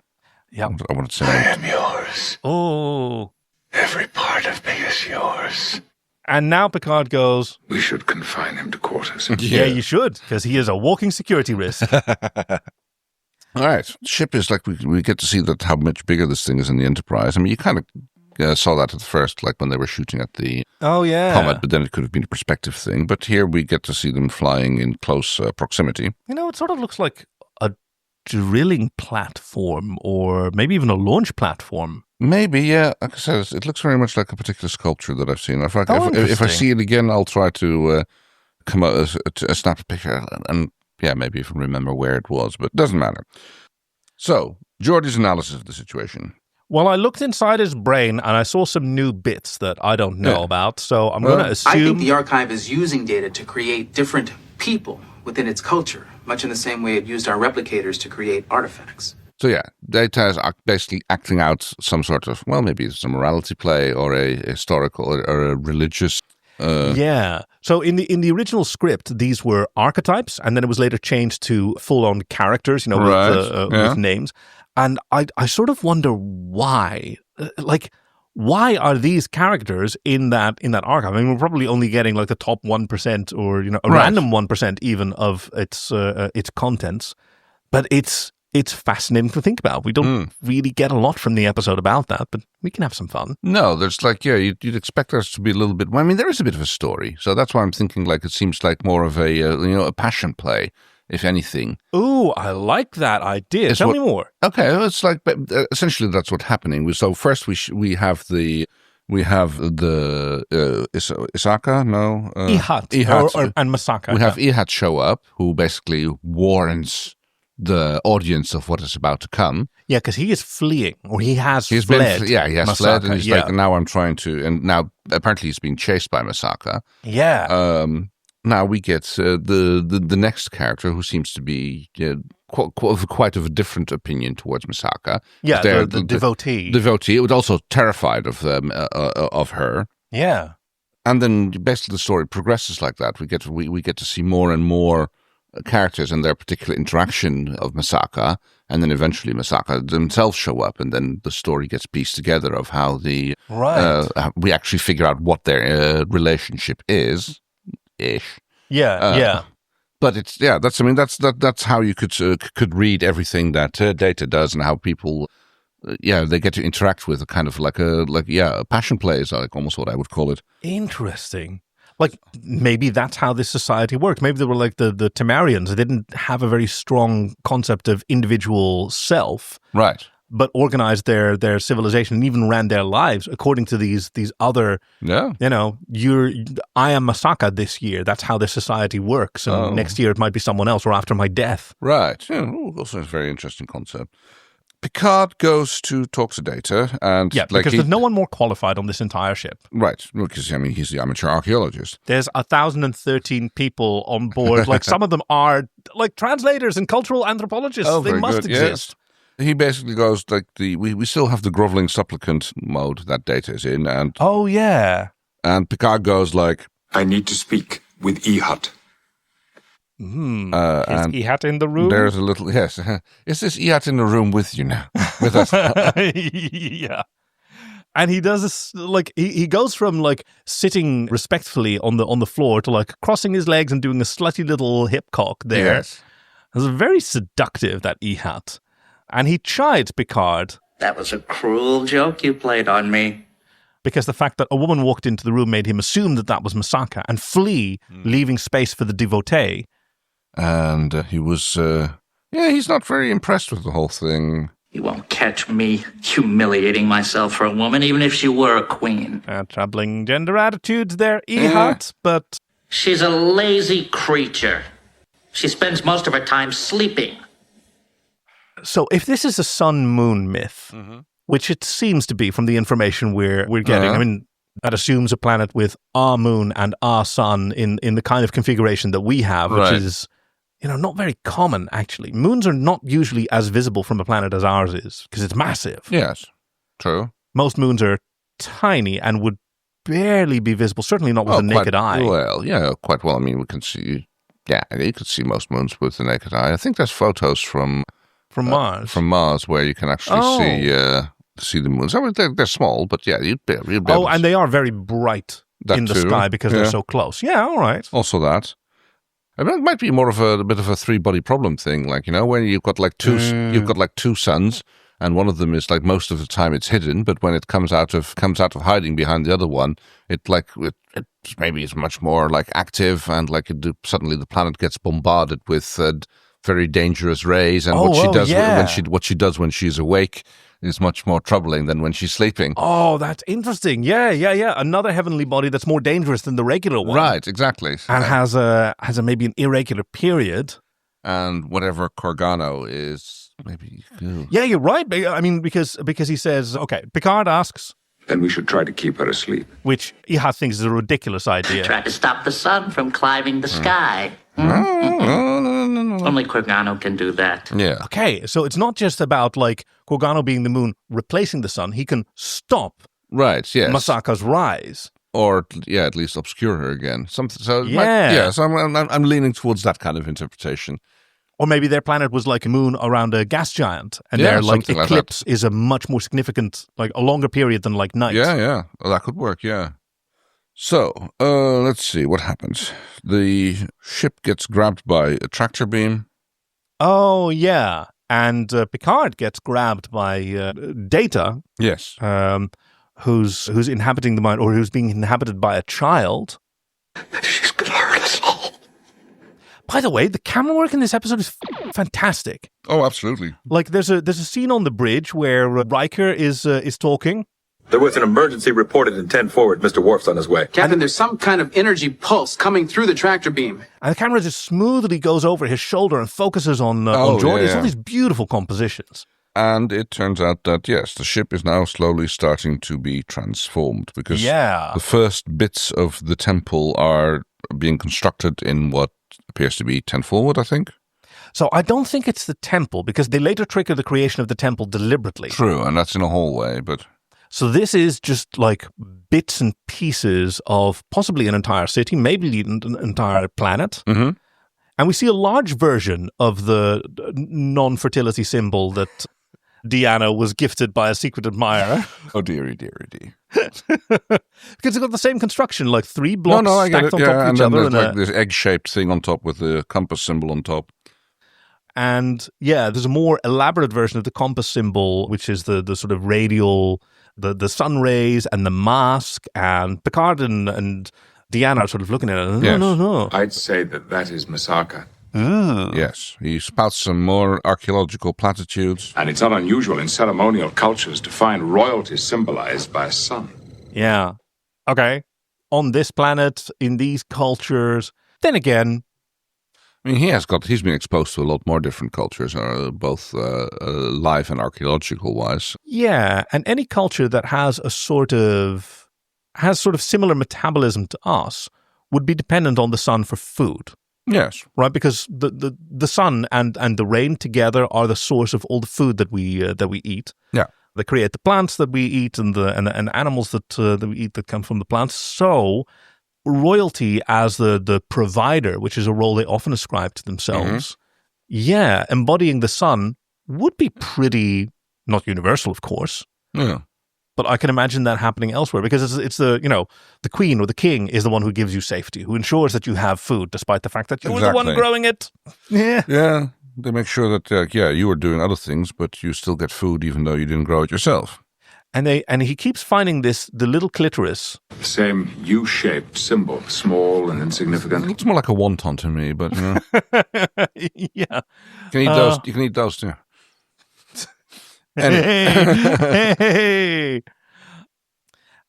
Yeah. I want to say I am yours. Oh. Every part of me is yours. And now Picard goes... We should confine him to quarters. Yeah, you should, because he is a walking security risk. All right. Ship is like, we get to see that how much bigger this thing is in the Enterprise. I mean, you kind of saw that at first, like when they were shooting at the comet, but then it could have been a perspective thing. But here we get to see them flying in close proximity. It sort of looks like a drilling platform or maybe even a launch platform. Maybe, yeah. Like I said, it looks very much like a particular sculpture that I've seen. If I see it again, I'll try to come out snap a picture and maybe even remember where it was, but it doesn't matter. So, Geordi's analysis of the situation. Well, I looked inside his brain and I saw some new bits that I don't know about, so I'm going to assume... I think the archive is using data to create different people within its culture, much in the same way it used our replicators to create artifacts. So yeah, Data is basically acting out some sort of, maybe it's a morality play or a historical or a religious... So in the original script, these were archetypes, and then it was later changed to full-on characters, with names. And I sort of wonder why. Why are these characters in that archive? I mean, we're probably only getting like the top 1% or a random 1% even of its contents, but it's fascinating to think about. We don't really get a lot from the episode about that, but we can have some fun. No, there's you'd expect there to be a little bit. I mean, there is a bit of a story, so that's why I'm thinking it seems like more of a passion play, if anything. Ooh, I like that idea. Tell me more. Okay, it's like essentially that's what's happening. So first we have the Isaka, no? Ehat. And Masaka. We have Ehat show up, who basically warns the audience of what is about to come. Yeah, because he is fleeing, or he has fled. He has Masaka, fled, and he's like, now I'm trying to, and now apparently he's being chased by Masaka. Yeah. Now we get the next character who seems to be quite of a different opinion towards Masaka. Yeah, the devotee. Devotee, was also terrified of her. Yeah. And then basically the story progresses like that. We get to see more and more characters and their particular interaction of Masaka, and then eventually Masaka themselves show up, and then the story gets pieced together of how we actually figure out what their relationship is, ish. Yeah. But that's how you could read everything that Data does, and how people, they get to interact with a kind of a passion play is like almost what I would call it. Interesting. Like, maybe that's how this society worked. Maybe they were like the Temarians. They didn't have a very strong concept of individual self. Right. But organized their civilization and even ran their lives according to these other, I am Masaka this year. That's how this society works. And next year it might be someone else, or after my death. Right. Yeah, also a very interesting concept. Picard goes to talk to Data, and because there's no one more qualified on this entire ship. Right, because he's the amateur archaeologist. There's 1,013 people on board. Like, some of them are like translators and cultural anthropologists. Oh, they must exist. Yes. He basically goes like we still have the groveling supplicant mode that Data is in, and and Picard goes like, I need to speak with Ehud. Is Ehud in the room? There's a little, yes. Is this Ehud in the room with you now? With us? Yeah. And he does this, like, he goes from, like, sitting respectfully on the floor to, like, crossing his legs and doing a slutty little hip cock there. Yes. It was very seductive, that Ehud. And he chides Picard. That was a cruel joke you played on me. Because the fact that a woman walked into the room made him assume that was Masaka and flee, leaving space for the devotee. And he was, he's not very impressed with the whole thing. You won't catch me humiliating myself for a woman, even if she were a queen. Troubling gender attitudes there, Ehud, but... She's a lazy creature. She spends most of her time sleeping. So if this is a sun-moon myth, which it seems to be from the information we're getting, I mean, that assumes a planet with our moon and our sun in the kind of configuration that we have, which is... not very common, actually. Moons are not usually as visible from a planet as ours is, because it's massive. Yes, true. Most moons are tiny and would barely be visible, certainly not with the naked eye. Well, quite well. I mean, we can see, you could see most moons with the naked eye. I think there's photos from Mars. From Mars, where you can actually see the moons. I mean, they're small, but you'd be able to and they are very bright in the sky because they're so close. Yeah, all right. Also that. I mean, it might be more of a bit of a three-body problem thing, like, when you've got like two suns, and one of them is like most of the time it's hidden, but when it comes out of hiding behind the other one, it maybe is much more like active, and like suddenly the planet gets bombarded with very dangerous rays, and what she does when she's awake is much more troubling than when she's sleeping. Oh, that's interesting. Yeah. Another heavenly body that's more dangerous than the regular one. Right, exactly. And has a maybe an irregular period. And whatever Corgano is, maybe... Ew. Yeah, you're right. I mean, because he says, okay, Picard asks... Then we should try to keep her asleep. Which Ehud thinks is a ridiculous idea. Try to stop the sun from climbing the sky. No. Only Corgano can do that. Yeah. Okay, so it's not just about, like, Corgano being the moon replacing the sun. He can stop Masaka's rise. Or, at least obscure her again. So I'm leaning towards that kind of interpretation. Or maybe their planet was like a moon around a gas giant, and their eclipse is a much more significant, like a longer period than like night. Yeah. Well, that could work, So, let's see what happens. The ship gets grabbed by a tractor beam. Oh, yeah. And Picard gets grabbed by Data. Yes. Who's inhabiting the mind, or who's being inhabited by a child. She's going to hurt us all. By the way, the camera work in this episode is fantastic. Oh, absolutely. Like, there's a scene on the bridge where Riker is talking, There was an emergency reported in 10 forward. Mr. Worf's on his way. Captain, there's some kind of energy pulse coming through the tractor beam. And the camera just smoothly goes over his shoulder and focuses on Geordi. It's all these beautiful compositions. And it turns out that, yes, the ship is now slowly starting to be transformed because the first bits of the temple are being constructed in what appears to be 10 forward, I think. So I don't think it's the temple because they later trigger the creation of the temple deliberately. True, and that's in a hallway, but... So this is just like bits and pieces of possibly an entire city, maybe an entire planet. Mm-hmm. And we see a large version of the non-fertility symbol that Deanna was gifted by a secret admirer. Oh, dearie, dearie, dear. Because it's got the same construction, like 3 blocks I get stacked it. on top of each other. And there's like this egg-shaped thing on top with the compass symbol on top. And there's a more elaborate version of the compass symbol, which is the sort of radial, the sun rays and the mask. And Picard and Deanna are sort of looking at it. No. I'd say that is Masaka. Yes, he spouts some more archaeological platitudes. And it's not unusual in ceremonial cultures to find royalty symbolized by a sun. Yeah. Okay. On this planet, in these cultures. Then again, I mean, he's been exposed to a lot more different cultures, both live and archaeological wise. Yeah, and any culture that has sort of similar metabolism to us would be dependent on the sun for food. Yes, right, because the sun and the rain together are the source of all the food that we eat. Yeah, they create the plants that we eat and the animals that we eat that come from the plants. So royalty as the provider, which is a role they often ascribe to themselves, embodying the sun would be pretty, not universal, of course. Yeah. But I can imagine that happening elsewhere because it's the queen or the king is the one who gives you safety, who ensures that you have food despite the fact that you're the one growing it. Yeah. Yeah. They make sure that, you were doing other things, but you still get food even though you didn't grow it yourself. And he keeps finding the little clitoris. The same U-shaped symbol, small and insignificant. It looks more like a wonton to me, but yeah. You can eat those too. Hey.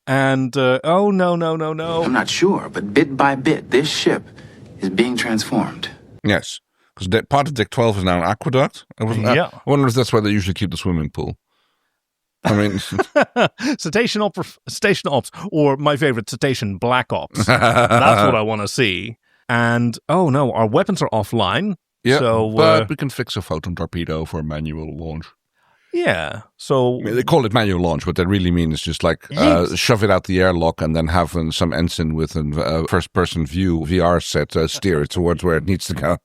And no. I'm not sure, but bit by bit, this ship is being transformed. Yes, because part of Deck 12 is now an aqueduct. I wonder if that's where they usually keep the swimming pool. I mean, Station Ops, or my favorite, Cetacean Black Ops. That's what I want to see. And oh no, our weapons are offline. Yeah, so, but we can fix a photon torpedo for manual launch. Yeah, so... I mean, they call it manual launch. What they really mean is just like shove it out the airlock and then have some ensign with a first-person view VR set steer it towards where it needs to go.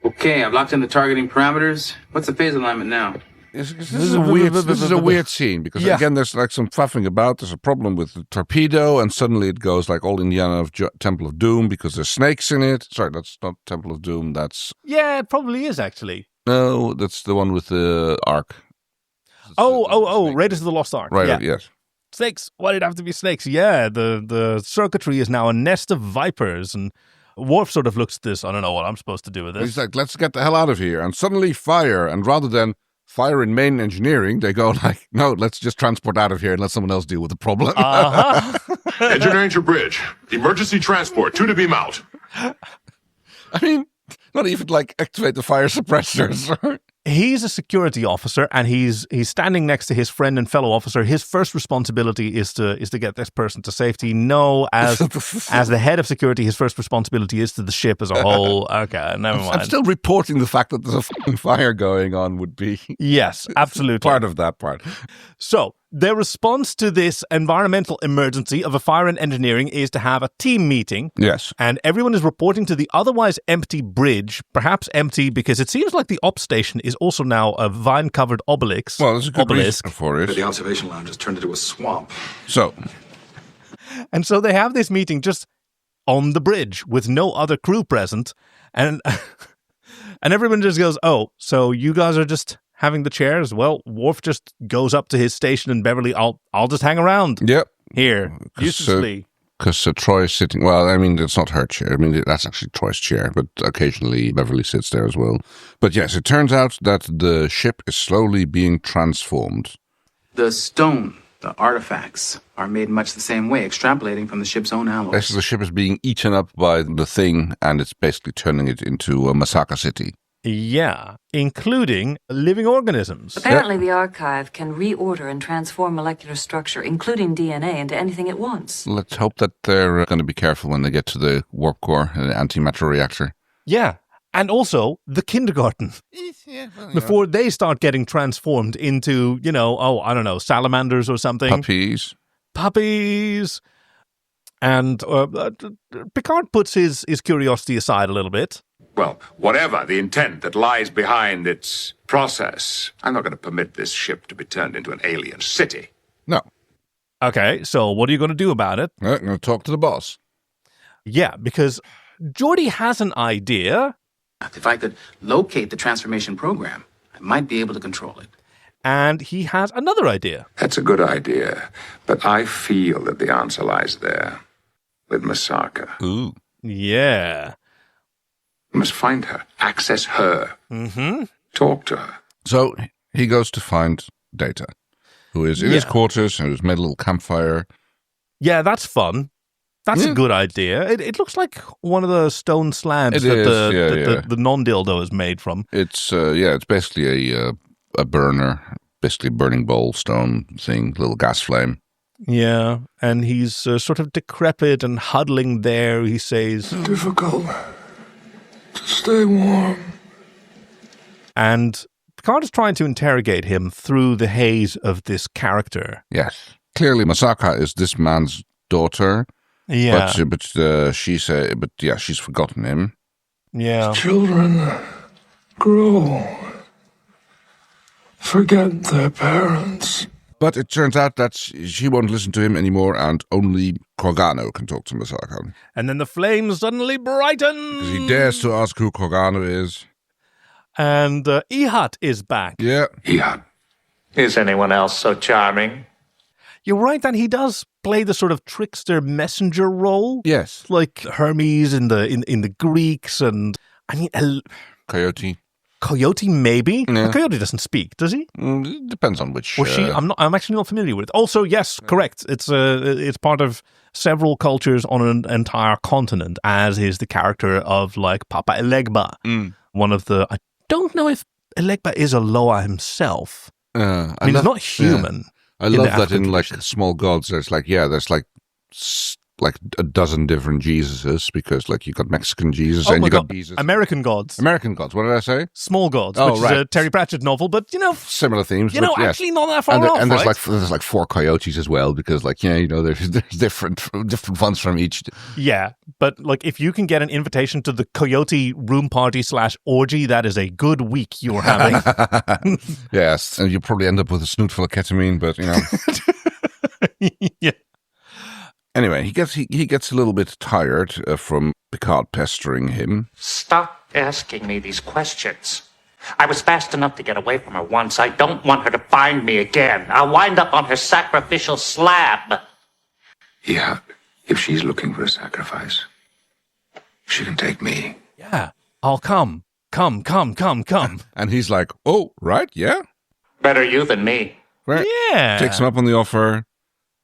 Okay, I've locked in the targeting parameters. What's the phase alignment now? This is a weird scene because again, there's like some faffing about. There's a problem with the torpedo, and suddenly it goes like all Indiana of Temple of Doom because there's snakes in it. Sorry, that's not Temple of Doom. That's it probably is actually. No, that's the one with the Ark. Raiders of the Lost Ark. Right, yes. Snakes. Why did it have to be snakes? Yeah, the circuitry is now a nest of vipers, and Worf sort of looks at this. I don't know what I'm supposed to do with this. He's like, let's get the hell out of here. And suddenly fire. And rather than fire in main engineering, they go like, no, let's just transport out of here and let someone else deal with the problem. Engineering to bridge. Emergency transport. 2 to beam out. I mean, not even like activate the fire suppressors. He's a security officer, and he's standing next to his friend and fellow officer. His first responsibility is to get this person to safety. No, as the head of security, his first responsibility is to the ship as a whole. Okay, never mind. I'm still reporting the fact that there's a fucking fire going on would be yes, absolutely part of that part. So their response to this environmental emergency of a fire and engineering is to have a team meeting. Yes. And everyone is reporting to the otherwise empty bridge, perhaps empty because it seems like the op station is also now a vine-covered obelisk. Well, there's a good reason for it. The observation lounge has turned into a swamp. So they have this meeting just on the bridge with no other crew present. And everyone just goes, oh, so you guys are just having the chairs? Well, Worf just goes up to his station in Beverly. I'll just hang around. Yep. Here, uselessly. Because Troy's sitting... Well, I mean, it's not her chair. I mean, that's actually Troy's chair, but occasionally Beverly sits there as well. But yes, it turns out that the ship is slowly being transformed. The stone The artifacts are made much the same way, extrapolating from the ship's own alloys. Basically, the ship is being eaten up by the thing, and it's basically turning it into a Masaka City. Yeah, including living organisms. Apparently, the archive can reorder and transform molecular structure, including DNA, into anything it wants. Let's hope that they're going to be careful when they get to the warp core and the antimatter reactor. Yeah, and also the kindergarten. Before they start getting transformed into, salamanders or something. Puppies. And Picard puts his curiosity aside a little bit. Well, whatever the intent that lies behind its process, I'm not going to permit this ship to be turned into an alien city. No. Okay, so what are you going to do about it? I'm going to talk to the boss. Yeah, because Geordi has an idea. If I could locate the transformation program, I might be able to control it. And he has another idea. That's a good idea, but I feel that the answer lies there, with Masaka. Ooh. Yeah. You must find her, access her, talk to her. So he goes to find Data, who is in his quarters and who's made a little campfire. Yeah, that's fun. That's a good idea. It looks like one of the stone slabs that the non-dildo is made from. It's basically a burner, basically burning bowl stone thing, little gas flame. Yeah, and he's sort of decrepit and huddling there. He says, "Difficult to stay warm." And Picard is trying to interrogate him through the haze of this character. Yes, clearly Masaka is this man's daughter. Yeah, but she's forgotten him. Yeah, children grow, forget their parents. But it turns out that she won't listen to him anymore, and only Korgano can talk to Masaka. And then the flames suddenly brighten because he dares to ask who Korgano is. And Ihat is back. Yeah, Ihat. Is anyone else so charming? You're right that he does play the sort of trickster messenger role. Yes, like Hermes in the Greeks, and I mean Coyote. Coyote, maybe. Yeah. Coyote doesn't speak, does he? It depends on which. Or she? I'm actually not familiar with it. Also, yes, correct. It's part of several cultures on an entire continent, as is the character of like Papa Elegba. One of the. I don't know if Elegba is a Loa himself. I mean, he's not human. Yeah. I love that in like small gods. There's like a dozen different Jesuses, because like you got Mexican Jesus and you got Jesus. American gods. American gods. What did I say? Small gods, which is a Terry Pratchett novel, but similar themes. Actually not that far off. And there's like 4 coyotes as well, because there's different ones from each. Yeah, but like if you can get an invitation to the coyote room party / orgy, that is a good week you're having. Yes, and you probably end up with a snoot full of ketamine, but yeah. Anyway, he gets a little bit tired from Picard pestering him. Stop asking me these questions. I was fast enough to get away from her once. I don't want her to find me again. I'll wind up on her sacrificial slab. Yeah, if she's looking for a sacrifice, she can take me. Yeah, I'll come. Come. And he's like, oh, right, yeah. Better you than me. Right. Yeah. Takes him up on the offer.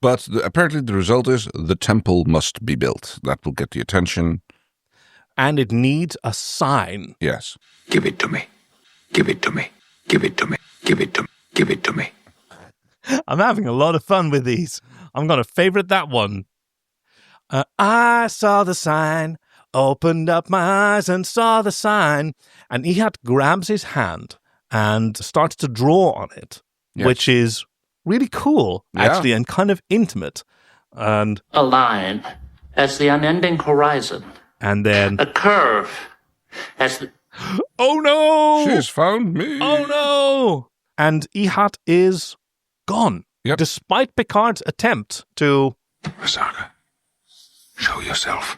But apparently the result is the temple must be built. That will get the attention. And it needs a sign. Yes. Give it to me. Give it to me. Give it to me. Give it to me. Give it to me. I'm having a lot of fun with these. I'm going to favorite that one. I saw the sign, opened up my eyes and saw the sign. And Ihat grabs his hand and starts to draw on it, which is really cool, actually, and kind of intimate. And a line as the unending horizon. And then a curve as the... Oh no! She's found me. Oh no! And Ihat is gone. Yep. Despite Picard's attempt to... Masaka, show yourself.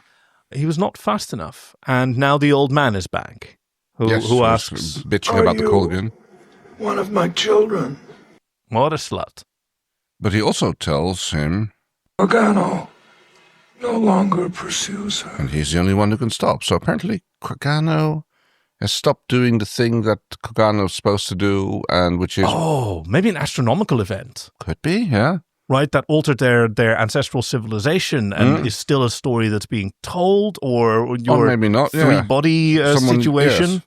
He was not fast enough. And now the old man is back. Who asks... Bitching about the call again. One of my children. What a slut. But he also tells him... Korgano no longer pursues her. And he's the only one who can stop. So apparently Korgano has stopped doing the thing that Korgano is supposed to do, and which is... Oh, maybe an astronomical event. Could be, yeah. right, that altered their ancestral civilization and is still a story that's being told, or your maybe not, three-body situation. Yes.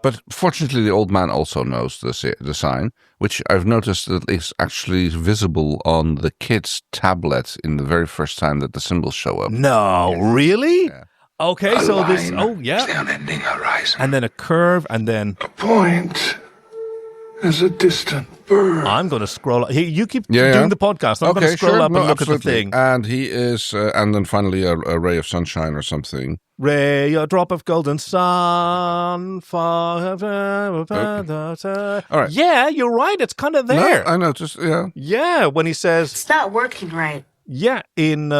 But fortunately, the old man also knows the sign, which I've noticed that is actually visible on the kid's tablet in the very first time that the symbols show up. No, really? Yeah. Okay, A so line this... Oh, yeah. The unending horizon. And then a curve, and then... A point is a distant bird. I'm going to scroll up. Hey, you keep doing the podcast. I'm going to scroll up and look at the thing. And he is... and then finally a ray of sunshine or something. Ray, a drop of golden sun. All right. Yeah, you're right. It's kind of there. No, I know. Just Yeah, when he says... It's not working right. Yeah, in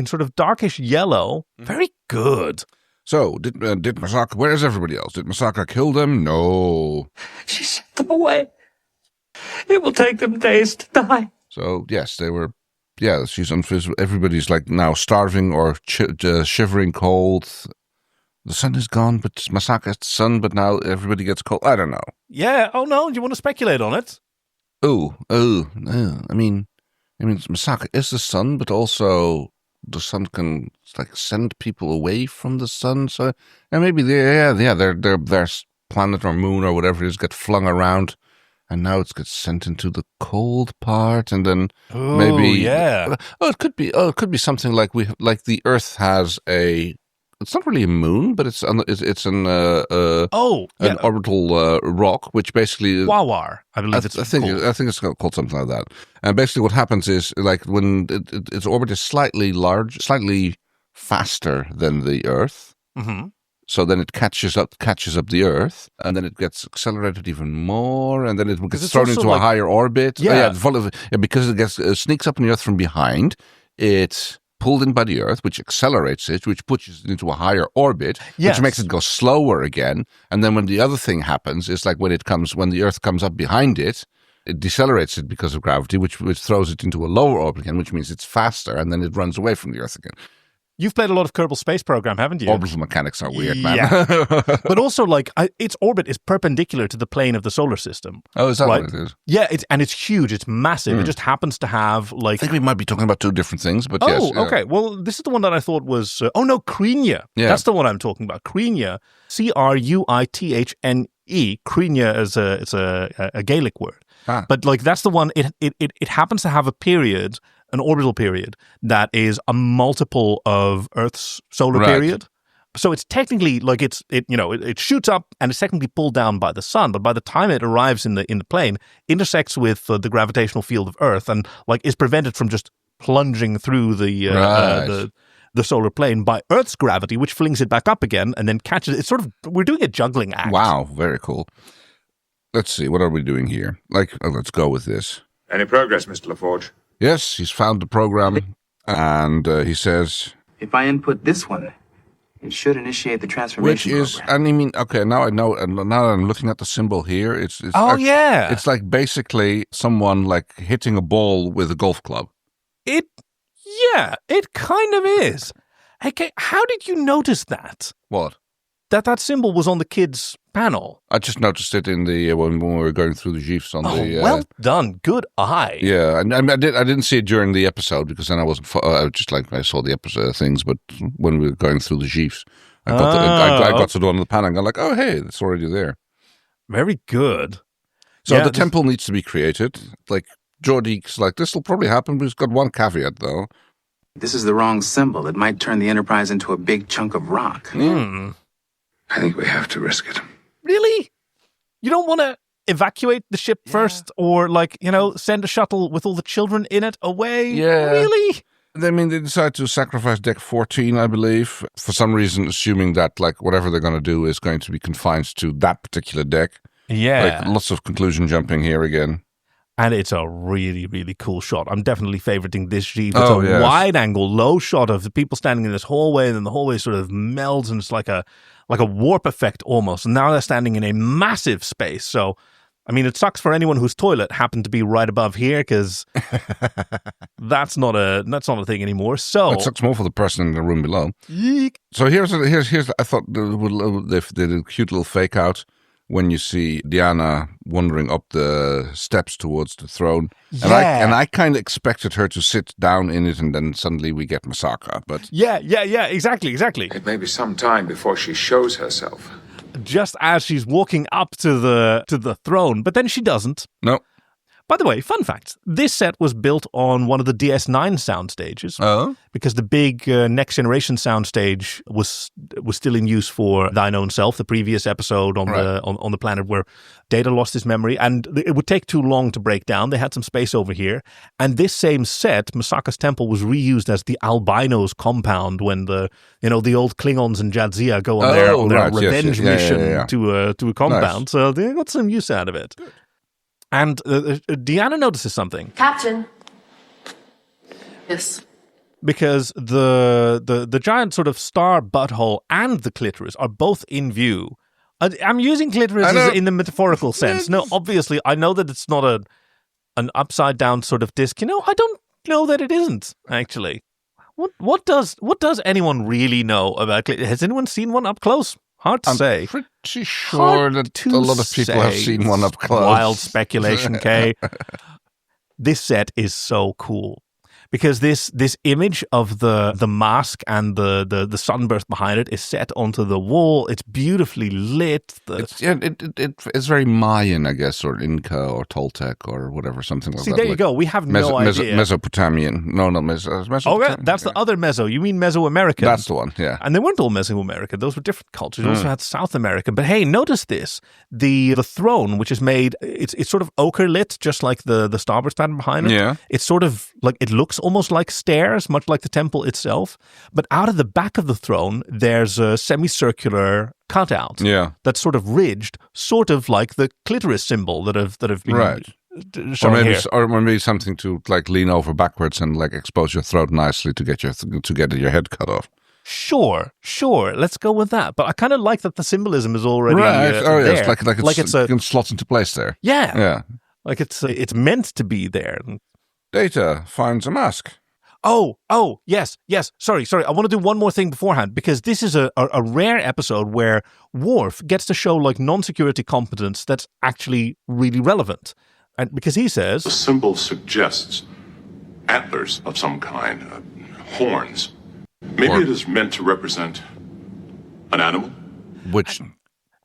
sort of darkish yellow. Very good. So, did Masaka... Where is everybody else? Did Masaka kill them? No. She sent them away. It will take them days to die. So, yes, they were... Yeah, she's unphysical. Everybody's like now starving or shivering cold. The sun is gone, but Masaka's the sun, but now everybody gets cold. I don't know. Yeah. Oh, no. Do you want to speculate on it? Oh. I mean, Masaka is the sun, but also the sun can like send people away from the sun. So, and maybe their planet or moon or whatever it is get flung around. And now it gets sent into the cold part, and then it could be something like the Earth has a. It's not really a moon, but it's an orbital rock, which basically Wawar, I believe I think it's called something like that. And basically, what happens is like when its orbit is slightly faster than the Earth. Mm-hmm. So then it catches up the Earth, and then it gets accelerated even more, and then it gets thrown into a higher orbit. Because it sneaks up on the Earth from behind. It's pulled in by the Earth, which accelerates it, which pushes it into a higher orbit, which makes it go slower again. And then when the other thing happens, it's like when the Earth comes up behind it, it decelerates it because of gravity, which throws it into a lower orbit again, which means it's faster, and then it runs away from the Earth again. You've played a lot of Kerbal Space Program, haven't you? Orbital mechanics are weird, man. Yeah. But also, like, its orbit is perpendicular to the plane of the solar system. Oh, is that what it is? Yeah, it's huge. It's massive. It just happens to have, like... I think we might be talking about two different things, but yes. Oh, okay. Well, this is the one that I thought was... Krenia. Yeah. That's the one I'm talking about. Krenia. Cruithne. Krenia is a Gaelic word. Ah. But, like, that's the one... It happens to have a period... an orbital period that is a multiple of Earth's solar period. So it's technically like it shoots up and it's technically pulled down by the sun, but by the time it arrives in the plane, intersects with the gravitational field of Earth and like is prevented from just plunging through the solar plane by Earth's gravity, which flings it back up again and then catches it. It's sort of, we're doing a juggling act. Wow, very cool. Let's see, what are we doing here? Let's go with this. Any progress, Mr. LaForge? Yes, he's found the program, and he says... If I input this one, it should initiate the transformation program. And I mean, okay, now I know, and now that I'm looking at the symbol here, it's it's like basically someone like hitting a ball with a golf club. It kind of is. Okay, how did you notice that? What? That symbol was on the kids' panel. I just noticed it in the when we were going through the GIFs on the. Well done, good eye. Yeah, and I didn't see it during the episode because then I wasn't. I saw the episode things, but when we were going through the GIFs, I got to the one on the panel and I'm like, oh hey, it's already there. Very good. So the temple needs to be created. Like Geordie's like, this will probably happen, but it's got one caveat though. This is the wrong symbol. It might turn the Enterprise into a big chunk of rock. I think we have to risk it. Really? You don't want to evacuate the ship first or, send a shuttle with all the children in it away? Yeah. Really? I mean, they decide to sacrifice Deck 14, I believe, for some reason, assuming that, whatever they're going to do is going to be confined to that particular deck. Yeah. Lots of conclusion jumping here again. And it's a really, really cool shot. I'm definitely favoriting this Jeep. It's a wide-angle, low shot of the people standing in this hallway, and then the hallway sort of melds, and it's like a warp effect almost. And now they're standing in a massive space. So, I mean, it sucks for anyone whose toilet happened to be right above here, because that's not a thing anymore. So it sucks more for the person in the room below. Yeek. So here's I thought they did a cute little fake out. when you see Diana wandering up the steps towards the throne. Yeah. And I kind of expected her to sit down in it, and then suddenly we get Masaka. But yeah, exactly. It may be some time before she shows herself. Just as she's walking up to the throne, but then she doesn't. No. By the way, fun fact, this set was built on one of the DS9 sound stages. Oh. Because the big Next Generation sound stage was still in use for Thine Own Self, the previous episode on the planet where Data lost his memory, and it would take too long to break down. They had some space over here. And this same set, Masaka's Temple, was reused as the Albinos compound when the old Klingons and Jadzia go on their revenge mission to a compound. Nice. So they got some use out of it. Good. And Deanna notices something. Captain. Yes. Because the giant sort of star butthole and the clitoris are both in view. I'm using clitoris in the metaphorical sense. No, obviously, I know that it's not an upside down sort of disc. I don't know that it isn't, actually. What does anyone really know about clitoris? Has anyone seen one up close? Hard to say. I'm pretty sure that a lot of people have seen one up close. Wild speculation, Kay. This set is so cool. Because this image of the mask and the sunburst behind it is set onto the wall. It's beautifully lit. It's very Mayan, I guess, or Inca or Toltec or whatever, something like that. See, there you go. We have no idea. Mesopotamian. No, not Mesopotamian. Oh, yeah, that's the other Meso. You mean Mesoamerican? That's the one, yeah. And they weren't all Mesoamerican. Those were different cultures. You also had South American. But hey, notice this. The throne, which is made, it's sort of ochre lit, just like the starboard pattern behind it. Yeah. It's sort of like, it looks almost like stairs, much like the temple itself. But out of the back of the throne, there's a semicircular cutout that's sort of ridged, sort of like the clitoris symbol that have been shown here. Or maybe something to like lean over backwards and like expose your throat nicely to get your head cut off. Sure. Let's go with that. But I kind of like that the symbolism is already there. Yes, like it can slot into place there. Yeah. Like it's meant to be there. Data finds a mask. Oh, yes. Sorry. I want to do one more thing beforehand, because this is a rare episode where Worf gets to show like non-security competence that's actually really relevant. And because he says... The symbol suggests antlers of some kind, horns. Maybe it is meant to represent an animal? Which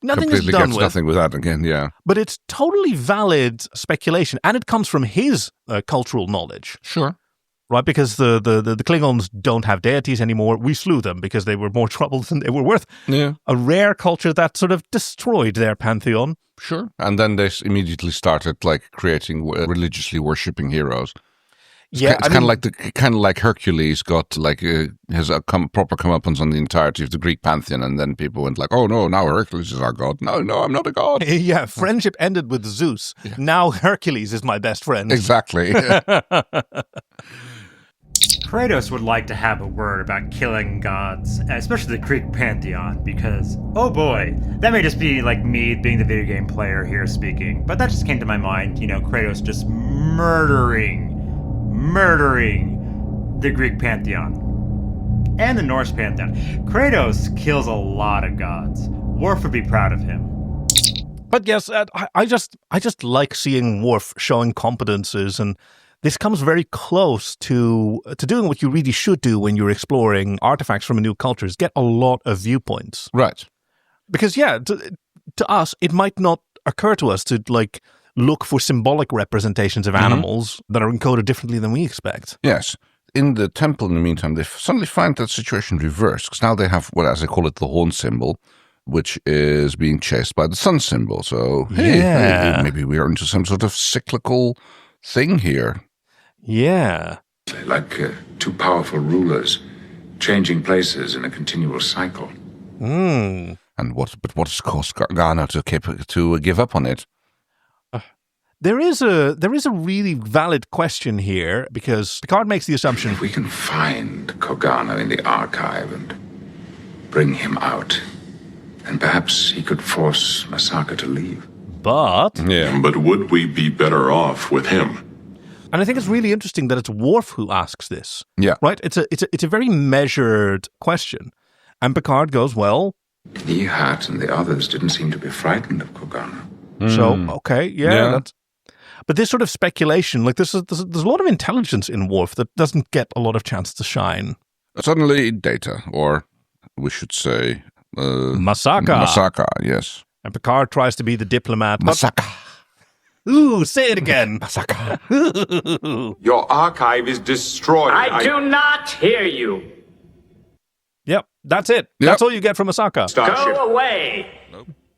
nothing completely is done gets with. Nothing with that again, yeah. But it's totally valid speculation, and it comes from his cultural knowledge. Sure. Right, because the Klingons don't have deities anymore. We slew them because they were more trouble than they were worth. Yeah. A rare culture that sort of destroyed their pantheon. Sure. And then they immediately started like creating religiously worshipping heroes. It's kind of like Hercules got like has a proper comeuppance on the entirety of the Greek pantheon, and then people went like, "Oh no, now Hercules is our god." No, I'm not a god. Yeah, friendship ended with Zeus. Yeah. Now Hercules is my best friend. Exactly. Kratos would like to have a word about killing gods, especially the Greek pantheon, because, oh boy, that may just be like me being the video game player here speaking, but that just came to my mind, Kratos just murdering the Greek pantheon and the Norse pantheon. Kratos kills a lot of gods. Worf would be proud of him. But yes, I just like seeing Worf showing competences, and this comes very close to doing what you really should do when you're exploring artifacts from a new culture, is get a lot of viewpoints. Right. Because, to us, it might not occur to us to, like, look for symbolic representations of animals that are encoded differently than we expect. Yes. In the temple, in the meantime, they suddenly find that situation reversed, because now they have, as they call it, the horn symbol, which is being chased by the sun symbol. So, maybe we are into some sort of cyclical thing here. Yeah. Like two powerful rulers changing places in a continual cycle. And what has caused Garner to give up on it? There is a really valid question here, because Picard makes the assumption... If we can find Kogana in the archive and bring him out, and perhaps he could force Masaka to leave. But would we be better off with him? And I think it's really interesting that it's Worf who asks this. Yeah. Right? It's a very measured question. And Picard goes, well, The Hat and the others didn't seem to be frightened of Kogana. So, okay, yeah. But this sort of speculation, like there's a lot of intelligence in Worf that doesn't get a lot of chance to shine. Suddenly, Data, or we should say... Masaka. Masaka, yes. And Picard tries to be the diplomat. Masaka. Ooh, say it again. Masaka. Your archive is destroyed. I do not hear you. Yep, that's it. Yep. That's all you get from Masaka. Go away.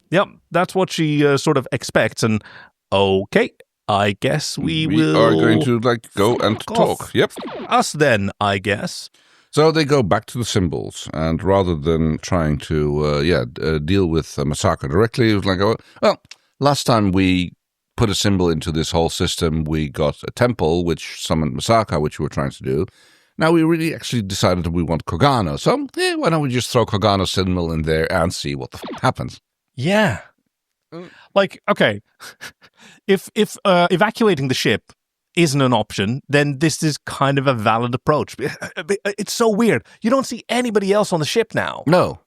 Yep, that's what she sort of expects. And okay, I guess we will... are going to go and talk. Yep. Us then, I guess. So they go back to the symbols, and rather than trying to deal with Masaka directly, it was like, well, last time we put a symbol into this whole system, we got a temple which summoned Masaka, which we were trying to do. Now we really actually decided that we want Kogano, so why don't we just throw Kogano's symbol in there and see what the happens? Yeah. Like, okay, if evacuating the ship isn't an option, then this is kind of a valid approach. It's so weird. You don't see anybody else on the ship now. No.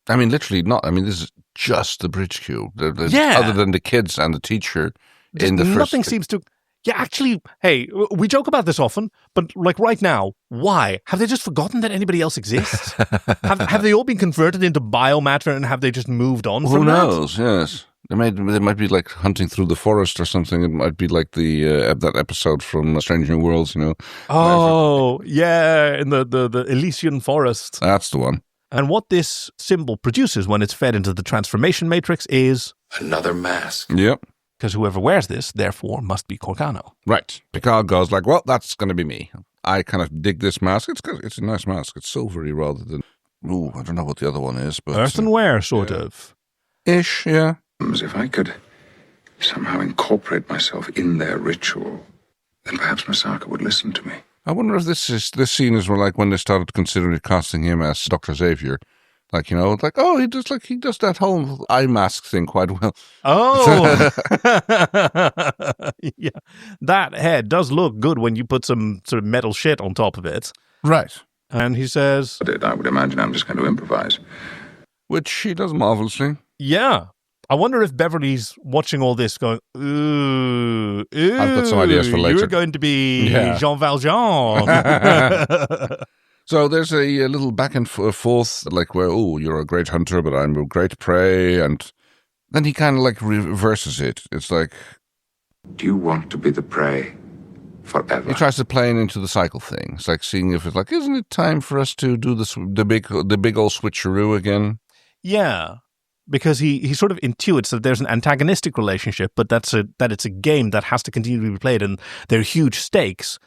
I mean, literally not. I mean, this is just the bridge queue. Other than the kids and the teacher in the first... Nothing seems to... Yeah, actually, hey, we joke about this often, but like right now, why? Have they just forgotten that anybody else exists? have they all been converted into biomatter and have they just moved on from that? Who knows, yes. They might be like hunting through the forest or something. It might be like that episode from Strange New Worlds, you know. Oh, yeah, in the Elysian forest. That's the one. And what this symbol produces when it's fed into the transformation matrix is... Another mask. Yep. Because whoever wears this, therefore, must be Kogano. Right. Picard goes like, well, that's going to be me. I kind of dig this mask. It's a nice mask. It's silvery rather than... Ooh, I don't know what the other one is. But earthenware, sort of. Ish, yeah. As if I could somehow incorporate myself in their ritual, then perhaps Masaka would listen to me. I wonder if this scene is like when they started considering casting him as Dr. Xavier. Like, you know, like, oh, he does that whole eye mask thing quite well. Oh, yeah. That head does look good when you put some sort of metal shit on top of it. Right. And he says... I would imagine I'm just going to improvise. Which he does marvelously. Yeah. I wonder if Beverly's watching all this going, ooh, I've got some ideas for later. You're going to be Jean Valjean. So there's a little back and forth, like where, oh, you're a great hunter, but I'm a great prey. And then he kind of like reverses it. It's like... Do you want to be the prey forever? He tries to play into the cycle thing. It's like seeing if it's like, isn't it time for us to do the big old switcheroo again? Yeah, because he sort of intuits that there's an antagonistic relationship, but that it's a game that has to continue to be played, and there are huge stakes,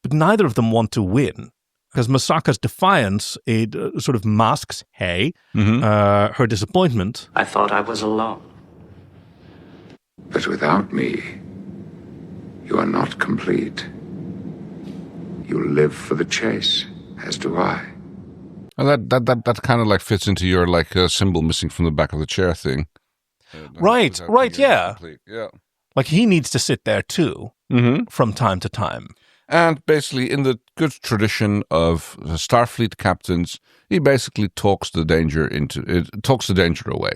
but neither of them want to win. Because Masaka's defiance, it sort of masks, her disappointment. I thought I was alone. But without me, you are not complete. You live for the chase, as do I. And that kind of like fits into your like symbol missing from the back of the chair thing. Right, yeah. Yeah. Like he needs to sit there too, from time to time. And basically, in the good tradition of Starfleet captains, he basically talks the danger away.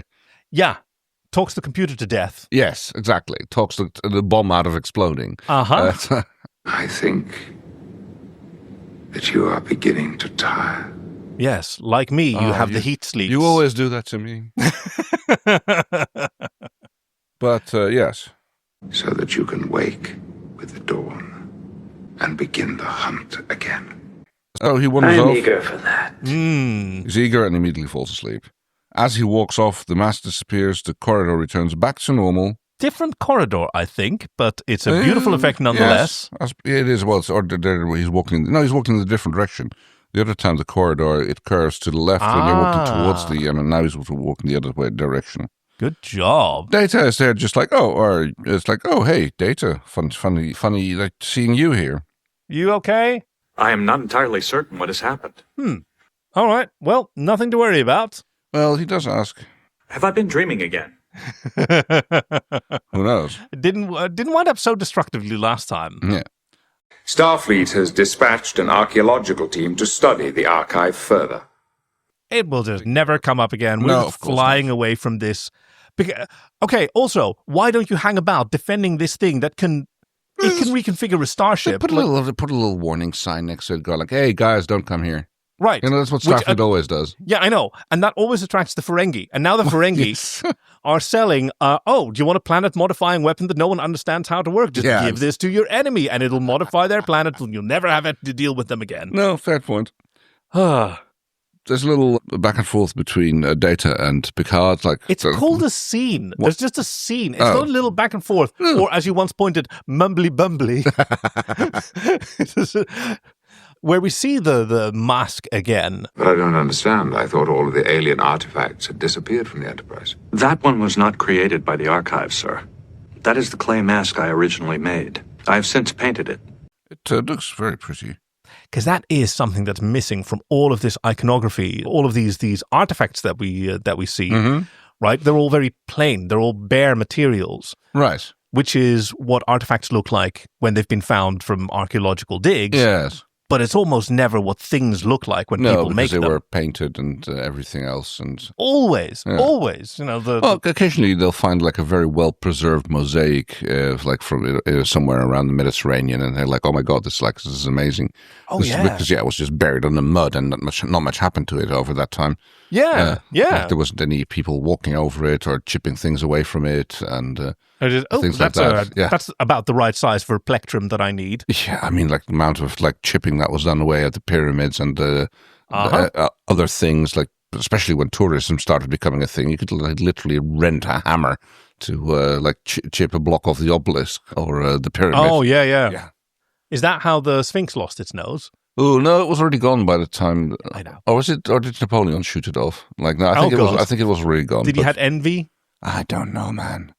Yeah, talks the computer to death. Yes, exactly. Talks the bomb out of exploding. Uh-huh. I think that you are beginning to tire. Yes, like me, you have the heat sleeps. You always do that to me. But, yes. So that you can wake with the dawn and begin the hunt again. Oh, he wanders off. I'm eager for that. He's eager and immediately falls asleep. As he walks off, the mask disappears, the corridor returns back to normal. Different corridor, I think, but it's a beautiful effect nonetheless. Yes, it is. Well, he's walking in a different direction. The other time, the corridor, it curves to the left when you're walking towards and now he's walking the other direction. Good job. Data is there just like, hey, Data, funny, like seeing you here. You okay? I am not entirely certain what has happened. All right. Well, nothing to worry about. Well, he does ask. Have I been dreaming again? Who knows? It didn't wind up so destructively last time. Yeah. Starfleet has dispatched an archaeological team to study the archive further. it will just never come up again. We're No, flying away from this. Okay, also, why don't you hang about defending this thing that can reconfigure a starship? Put a little warning sign next to it. Go like, hey guys, don't come here. Right. That's what Starfleet always does. Yeah, I know. And that always attracts the Ferengi. And now the Ferengi are selling, do you want a planet-modifying weapon that no one understands how to work? Just give this to your enemy and it'll modify their planet and you'll never have to deal with them again. No, fair point. There's a little back and forth between Data and Picard. It's called a scene. There's just a scene. It's not a little back and forth. Or, as you once pointed, mumbly-bumbly. Where we see the mask again. But I don't understand. I thought all of the alien artifacts had disappeared from the Enterprise. That one was not created by the archives, sir. That is the clay mask I originally made. I have since painted it. It looks very pretty. Because that is something that's missing from all of this iconography, all of these artifacts that we see, right? They're all very plain. They're all bare materials. Right. Which is what artifacts look like when they've been found from archaeological digs. Yes. But it's almost never what things look like when people make them. No, because they were painted and everything else. And always. Occasionally they'll find like a very well-preserved mosaic, like from somewhere around the Mediterranean, and they're like, "Oh my God, this is amazing." Because it was just buried in the mud, and not much happened to it over that time. Yeah. Like there wasn't any people walking over it or chipping things away from it, and things like that. That's about the right size for a plectrum that I need. Yeah, I mean, like the amount of like chipping that was done away at the pyramids and other things, like especially when tourism started becoming a thing, you could literally rent a hammer to chip a block off the obelisk or the pyramid. Oh yeah. Is that how the Sphinx lost its nose? Oh no, it was already gone by the time. I know. Or did Napoleon shoot it off? Like no, I think it was already gone. Did he had envy? I don't know, man.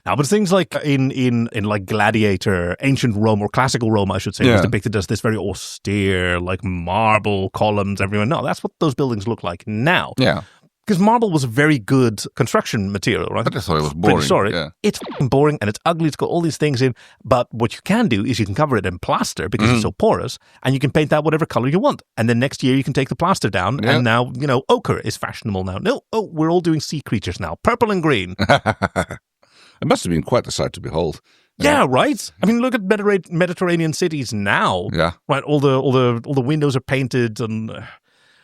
Now, but things like in like Gladiator, ancient Rome, or classical Rome, I should say, was depicted as this very austere, like marble columns everywhere. No, that's what those buildings look like now. Yeah. Because marble was a very good construction material, right? I just thought it was boring. Sorry. Yeah. It's boring and it's ugly. It's got all these things in. But what you can do is you can cover it in plaster because it's so porous, and you can paint that whatever color you want. And then next year you can take the plaster down, and now, ochre is fashionable now. No, we're all doing sea creatures now. Purple and green. It must have been quite the sight to behold. Yeah, right. I mean, look at Mediterranean cities now. Yeah, right. All the windows are painted, and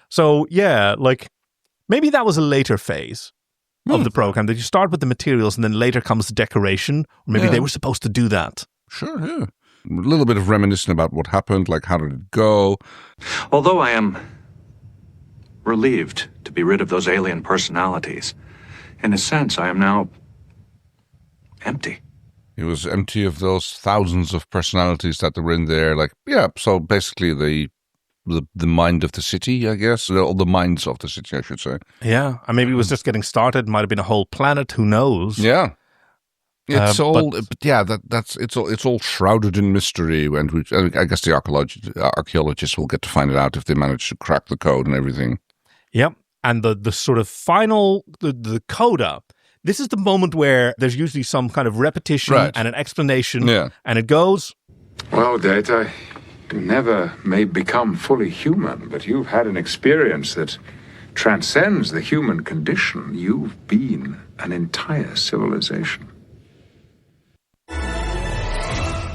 so like maybe that was a later phase of the program. That you start with the materials, and then later comes the decoration. Or maybe they were supposed to do that. Sure. Yeah. A little bit of reminiscing about what happened, like how did it go. Although I am relieved to be rid of those alien personalities, in a sense, I am now empty. It was empty of those thousands of personalities that were in there. So basically the mind of the city, I guess. All the minds of the city, I should say. Yeah, and maybe it was just getting started. Might have been a whole planet. Who knows? Yeah. It's all shrouded in mystery, and I guess the archaeologists will get to find it out if they manage to crack the code and everything. Yep, and the sort of final the coda. This is the moment where there's usually some kind of repetition and an explanation, and it goes. Well, Data, you never may become fully human, but you've had an experience that transcends the human condition. You've been an entire civilization.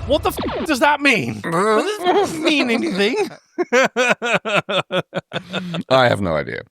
What the f*** does that mean? Does it mean anything? I have no idea.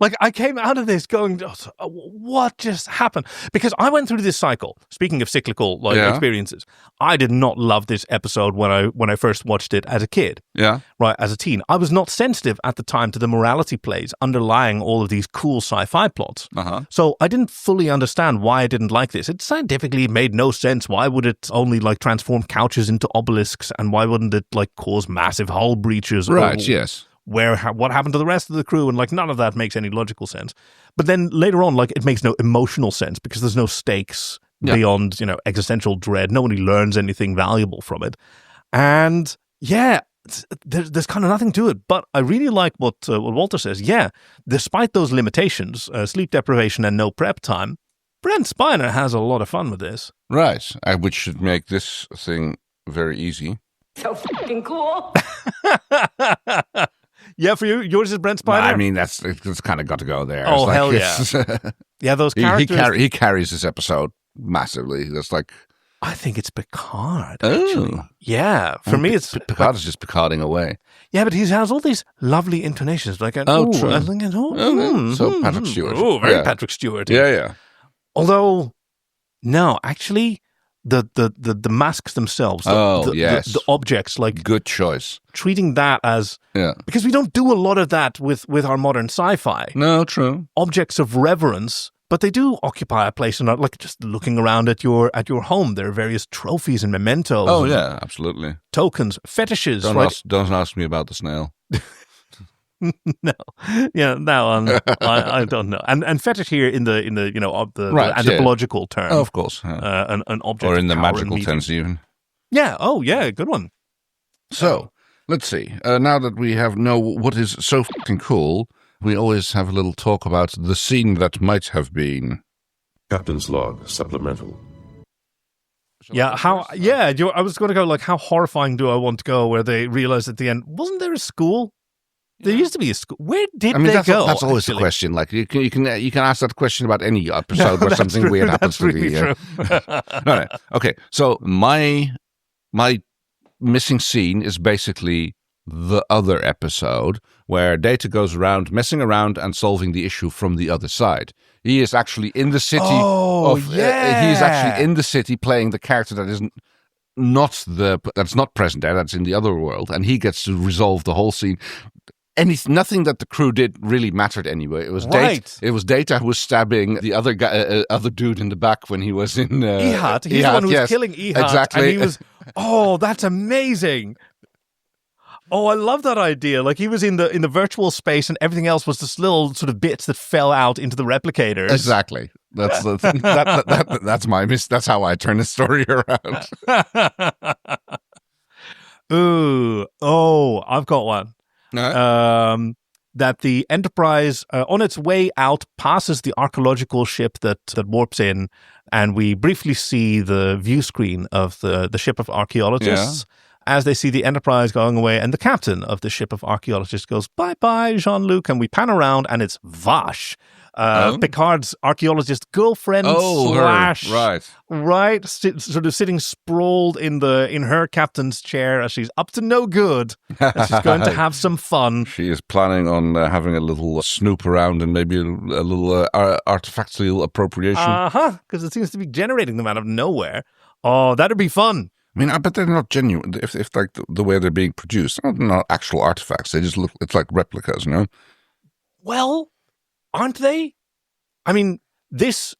Like, I came out of this going, what just happened? Because I went through this cycle. Speaking of cyclical experiences, I did not love this episode when I first watched it as a kid. Yeah. Right, as a teen. I was not sensitive at the time to the morality plays underlying all of these cool sci-fi plots. So I didn't fully understand why I didn't like this. It scientifically made no sense. Why would it only transform couches into obelisks, and why wouldn't it cause massive hull breaches? Right, yes. What happened to the rest of the crew, and none of that makes any logical sense. But then later on, it makes no emotional sense because there's no stakes beyond existential dread. Nobody learns anything valuable from it, and there's kind of nothing to it. But I really like what Walter says. Yeah, despite those limitations, sleep deprivation and no prep time, Brent Spiner has a lot of fun with this. Right, which should make this thing very easy. So fucking cool. Yeah, for you, yours is Brent Spiner? I mean, it's kind of got to go there. Oh, hell yeah. Yeah, those characters. He carries this episode massively. That's like... I think it's Picard, actually. Yeah, for me it's... Picard is just Picarding away. Yeah, but he has all these lovely intonations. Like, true. So Patrick Stewart. Oh, very Patrick Stewart. Yeah. Although, no, actually, the masks themselves, the objects, like... Good choice. Treating that as... Yeah. Because we don't do a lot of that with our modern sci-fi. No, true. Objects of reverence... But they do occupy a place, and like just looking around at your home, there are various trophies and mementos. Oh yeah, absolutely. Tokens, fetishes. Don't ask me about the snail. No, yeah, that one I don't know. And fetish here in the the anthropological term, of course, an object, or in the magical sense even. Yeah. Oh yeah, good one. So let's see. Now that we know what is so fucking cool. We always have a little talk about the scene that might have been. Captain's log, supplemental. I was going to go, like, how horrifying do I want to go where they realize at the end, wasn't there a school? There used to be a school. Where did they go? That's always the question. Like, you can ask that question about any episode where something weird happens to the... No. Okay, so my missing scene is basically the other episode where Data goes around messing around and solving the issue from the other side. He is actually in the city. He is actually in the city playing the character that isn't that's not present there. That's in the other world, and he gets to resolve the whole scene. Nothing that the crew did really mattered anyway. It was Data who was stabbing the other guy, other dude in the back when he was in Ehud. He's the one who was killing Ehud. Exactly. And he was. Oh, that's amazing. Oh, I love that idea. Like, he was in the virtual space and everything else was just little sort of bits that fell out into the replicators. Exactly. That's that's my miss. That's how I turn the story around. Ooh. Oh, I've got one. That the Enterprise, on its way out, passes the archaeological ship that warps in, and we briefly see the view screen of the ship of archaeologists. Yeah. As they see the Enterprise going away, and the captain of the ship of archaeologists goes, "Bye-bye, Jean-Luc," and we pan around, and it's Vash, Picard's archaeologist girlfriend right, sort of sitting sprawled in her captain's chair as she's up to no good. And she's going to have some fun. She is planning on having a little snoop around and maybe a little artifactual appropriation. Because it seems to be generating them out of nowhere. Oh, that'd be fun. I mean, I bet they're not genuine. If like the way they're being produced, they're not actual artifacts. They just look. It's like replicas, you know. Well, aren't they? I mean, this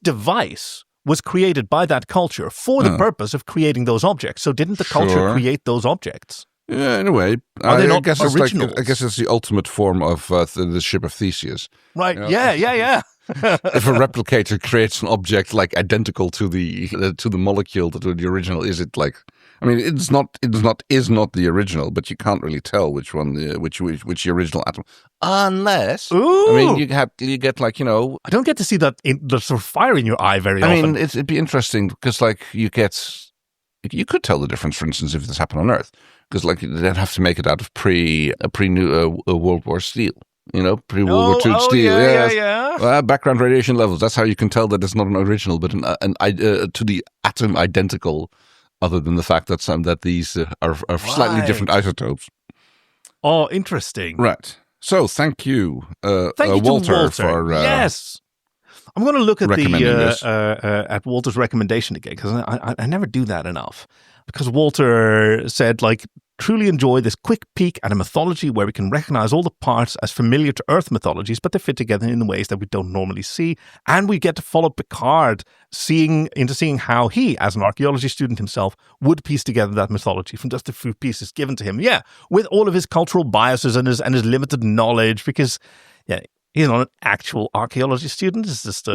device was created by that culture for the purpose of creating those objects. So, didn't the culture create those objects? Yeah, in a way. Are they not originals? I guess it's the ultimate form of the ship of Theseus. Right. You know? Yeah. If a replicator creates an object like identical to the molecule to the original, is it like? I mean, is not the original, but you can't really tell which one which the original atom, unless. Ooh. I mean, you get like, you know. I don't get to see that the sort of fire in your eye very often. I mean, it'd be interesting because like you could tell the difference, for instance, if this happened on Earth, because like they'd have to make it out of pre World War steel. You know, pre-World War II steel. Yeah. Background radiation levels. That's how you can tell that it's not an original, but to the atom identical. Other than the fact that these are slightly different isotopes. Oh, interesting. Right. So, thank you, Walter, for yes. I'm going to look at at Walter's recommendation again because I never do that enough. Because Walter said, like, truly enjoy this quick peek at a mythology where we can recognize all the parts as familiar to Earth mythologies, but they fit together in ways that we don't normally see. And we get to follow Picard, seeing how he, as an archaeology student himself, would piece together that mythology from just a few pieces given to him. Yeah, with all of his cultural biases and his limited knowledge, because he's not an actual archaeology student. It's just he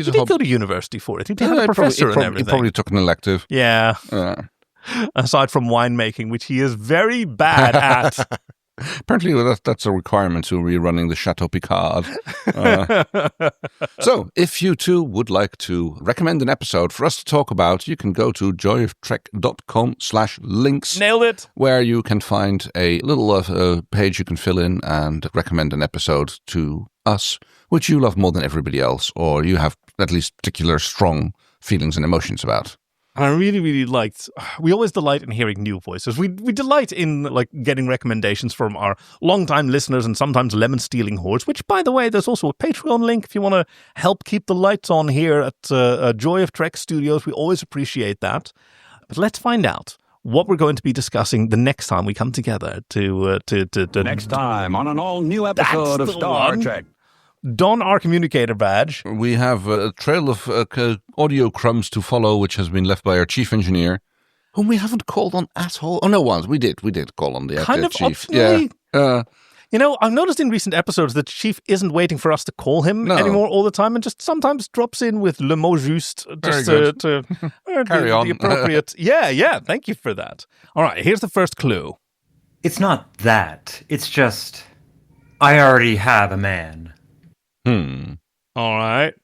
did go to university for it. He did have a professor and everything. He probably took an elective. Yeah. Aside from winemaking, which he is very bad at. Apparently, that's a requirement to rerunning the Chateau Picard. So, if you too would like to recommend an episode for us to talk about, you can go to joyoftrek.com/links. Nailed it! Where you can find a little page you can fill in and recommend an episode to us, which you love more than everybody else, or you have at least particular strong feelings and emotions about. And I really, really we always delight in hearing new voices. We delight in getting recommendations from our longtime listeners and sometimes lemon-stealing hordes, which, by the way, there's also a Patreon link if you want to help keep the lights on here at Joy of Trek Studios. We always appreciate that. But let's find out what we're going to be discussing the next time we come together to Next time on an all-new episode of Star Trek. Don our communicator badge. We have a trail of audio crumbs to follow, which has been left by our chief engineer, whom we haven't called on at all. Oh, no, once. We did call on the kind of chief. Optionally. Yeah. I've noticed in recent episodes that Chief isn't waiting for us to call him anymore all the time and just sometimes drops in with le mot juste just to carry on. The appropriate. Yeah, thank you for that. All right, here's the first clue. It's not that. It's just, I already have a man. All right.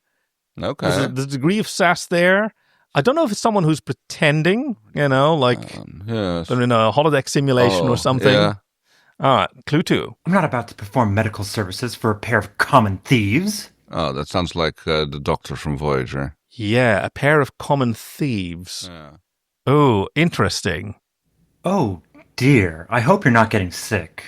Okay. There's a degree of sass there. I don't know if it's someone who's pretending, yes. They're in a holodeck simulation or something. Yeah. All right, clue 2. I'm not about to perform medical services for a pair of common thieves. Oh, that sounds like the doctor from Voyager. Yeah, a pair of common thieves. Yeah. Oh, interesting. Oh, dear. I hope you're not getting sick.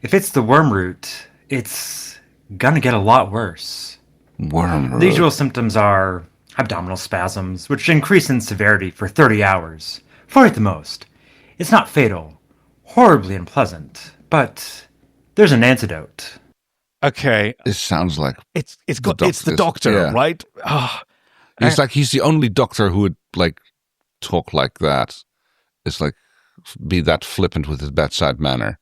If it's the worm root, it's gonna get a lot worse. Worm root? The usual symptoms are abdominal spasms, which increase in severity for 30 hours. 40 at the most. It's not fatal. Horribly unpleasant. But there's an antidote. Okay. This sounds like it's the doctor, right? Oh, he's the only doctor who would talk like that. It's be that flippant with his bedside manner.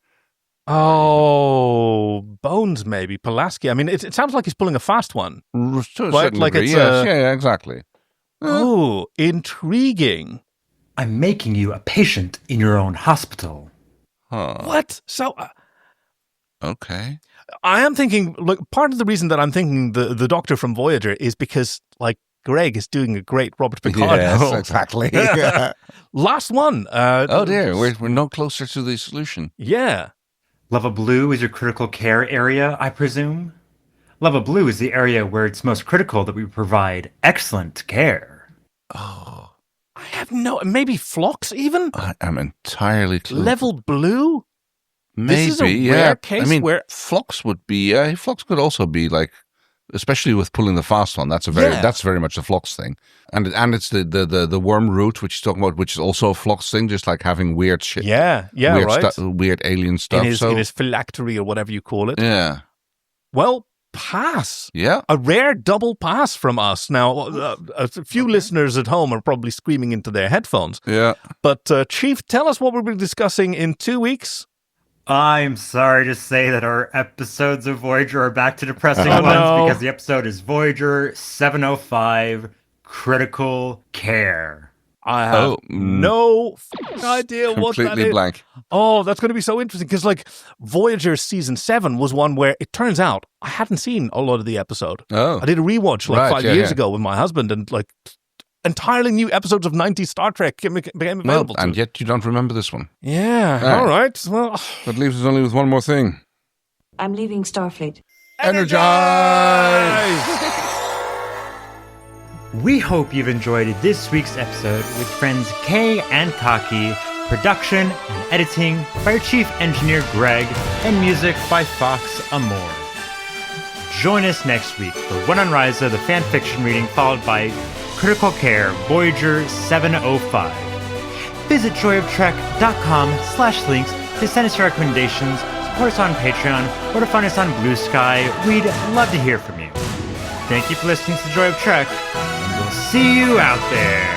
Oh, Bones maybe Pulaski. I mean, it sounds like he's pulling a fast one, to a right? certain degree, yes. Yeah, exactly. Oh, intriguing. I'm making you a patient in your own hospital. Huh. What? So, okay. I am thinking. Look, part of the reason that I'm thinking the Doctor from Voyager is because Greg is doing a great Robert Picard. Yes, exactly. Last one. Oh dear, we're no closer to the solution. Yeah. Lava Blue is your critical care area, I presume? Lava Blue is the area where it's most critical that we provide excellent care. Oh. I have maybe Phlox even? I am entirely clueless. Level Blue? Maybe, this is a rare case where Phlox would be, Phlox could also be especially with pulling the fast one. That's very much a Phlox thing. And it's the worm root, which he's talking about, which is also a Phlox thing, just like having weird shit. Yeah, weird right. Weird alien stuff. In his phylactery or whatever you call it. Yeah. Well, pass. Yeah. A rare double pass from us. Now, a few listeners at home are probably screaming into their headphones. Yeah. But Chief, tell us what we'll be discussing in 2 weeks. I'm sorry to say that our episodes of Voyager are back to depressing ones because the episode is Voyager 705, Critical Care. I have no idea what that is. Completely blank. Oh, that's going to be so interesting because Voyager Season 7 was one where it turns out I hadn't seen a lot of the episode. Oh. I did a rewatch 5 years ago with my husband and entirely new episodes of 90s Star Trek became available to and yet you don't remember this one. Yeah, all right. Well, that leaves us only with one more thing. I'm leaving Starfleet. Energize! We hope you've enjoyed this week's episode with friends Kay and Kaki, production and editing by our chief engineer Greg, and music by Fox Amor. Join us next week for One on Ryza, the fan fiction reading, followed by Critical Care, Voyager 705. Visit joyoftrek.com/links to send us your recommendations, support us on Patreon, or to find us on Blue Sky. We'd love to hear from you. Thank you for listening to Joy of Trek, and we'll see you out there.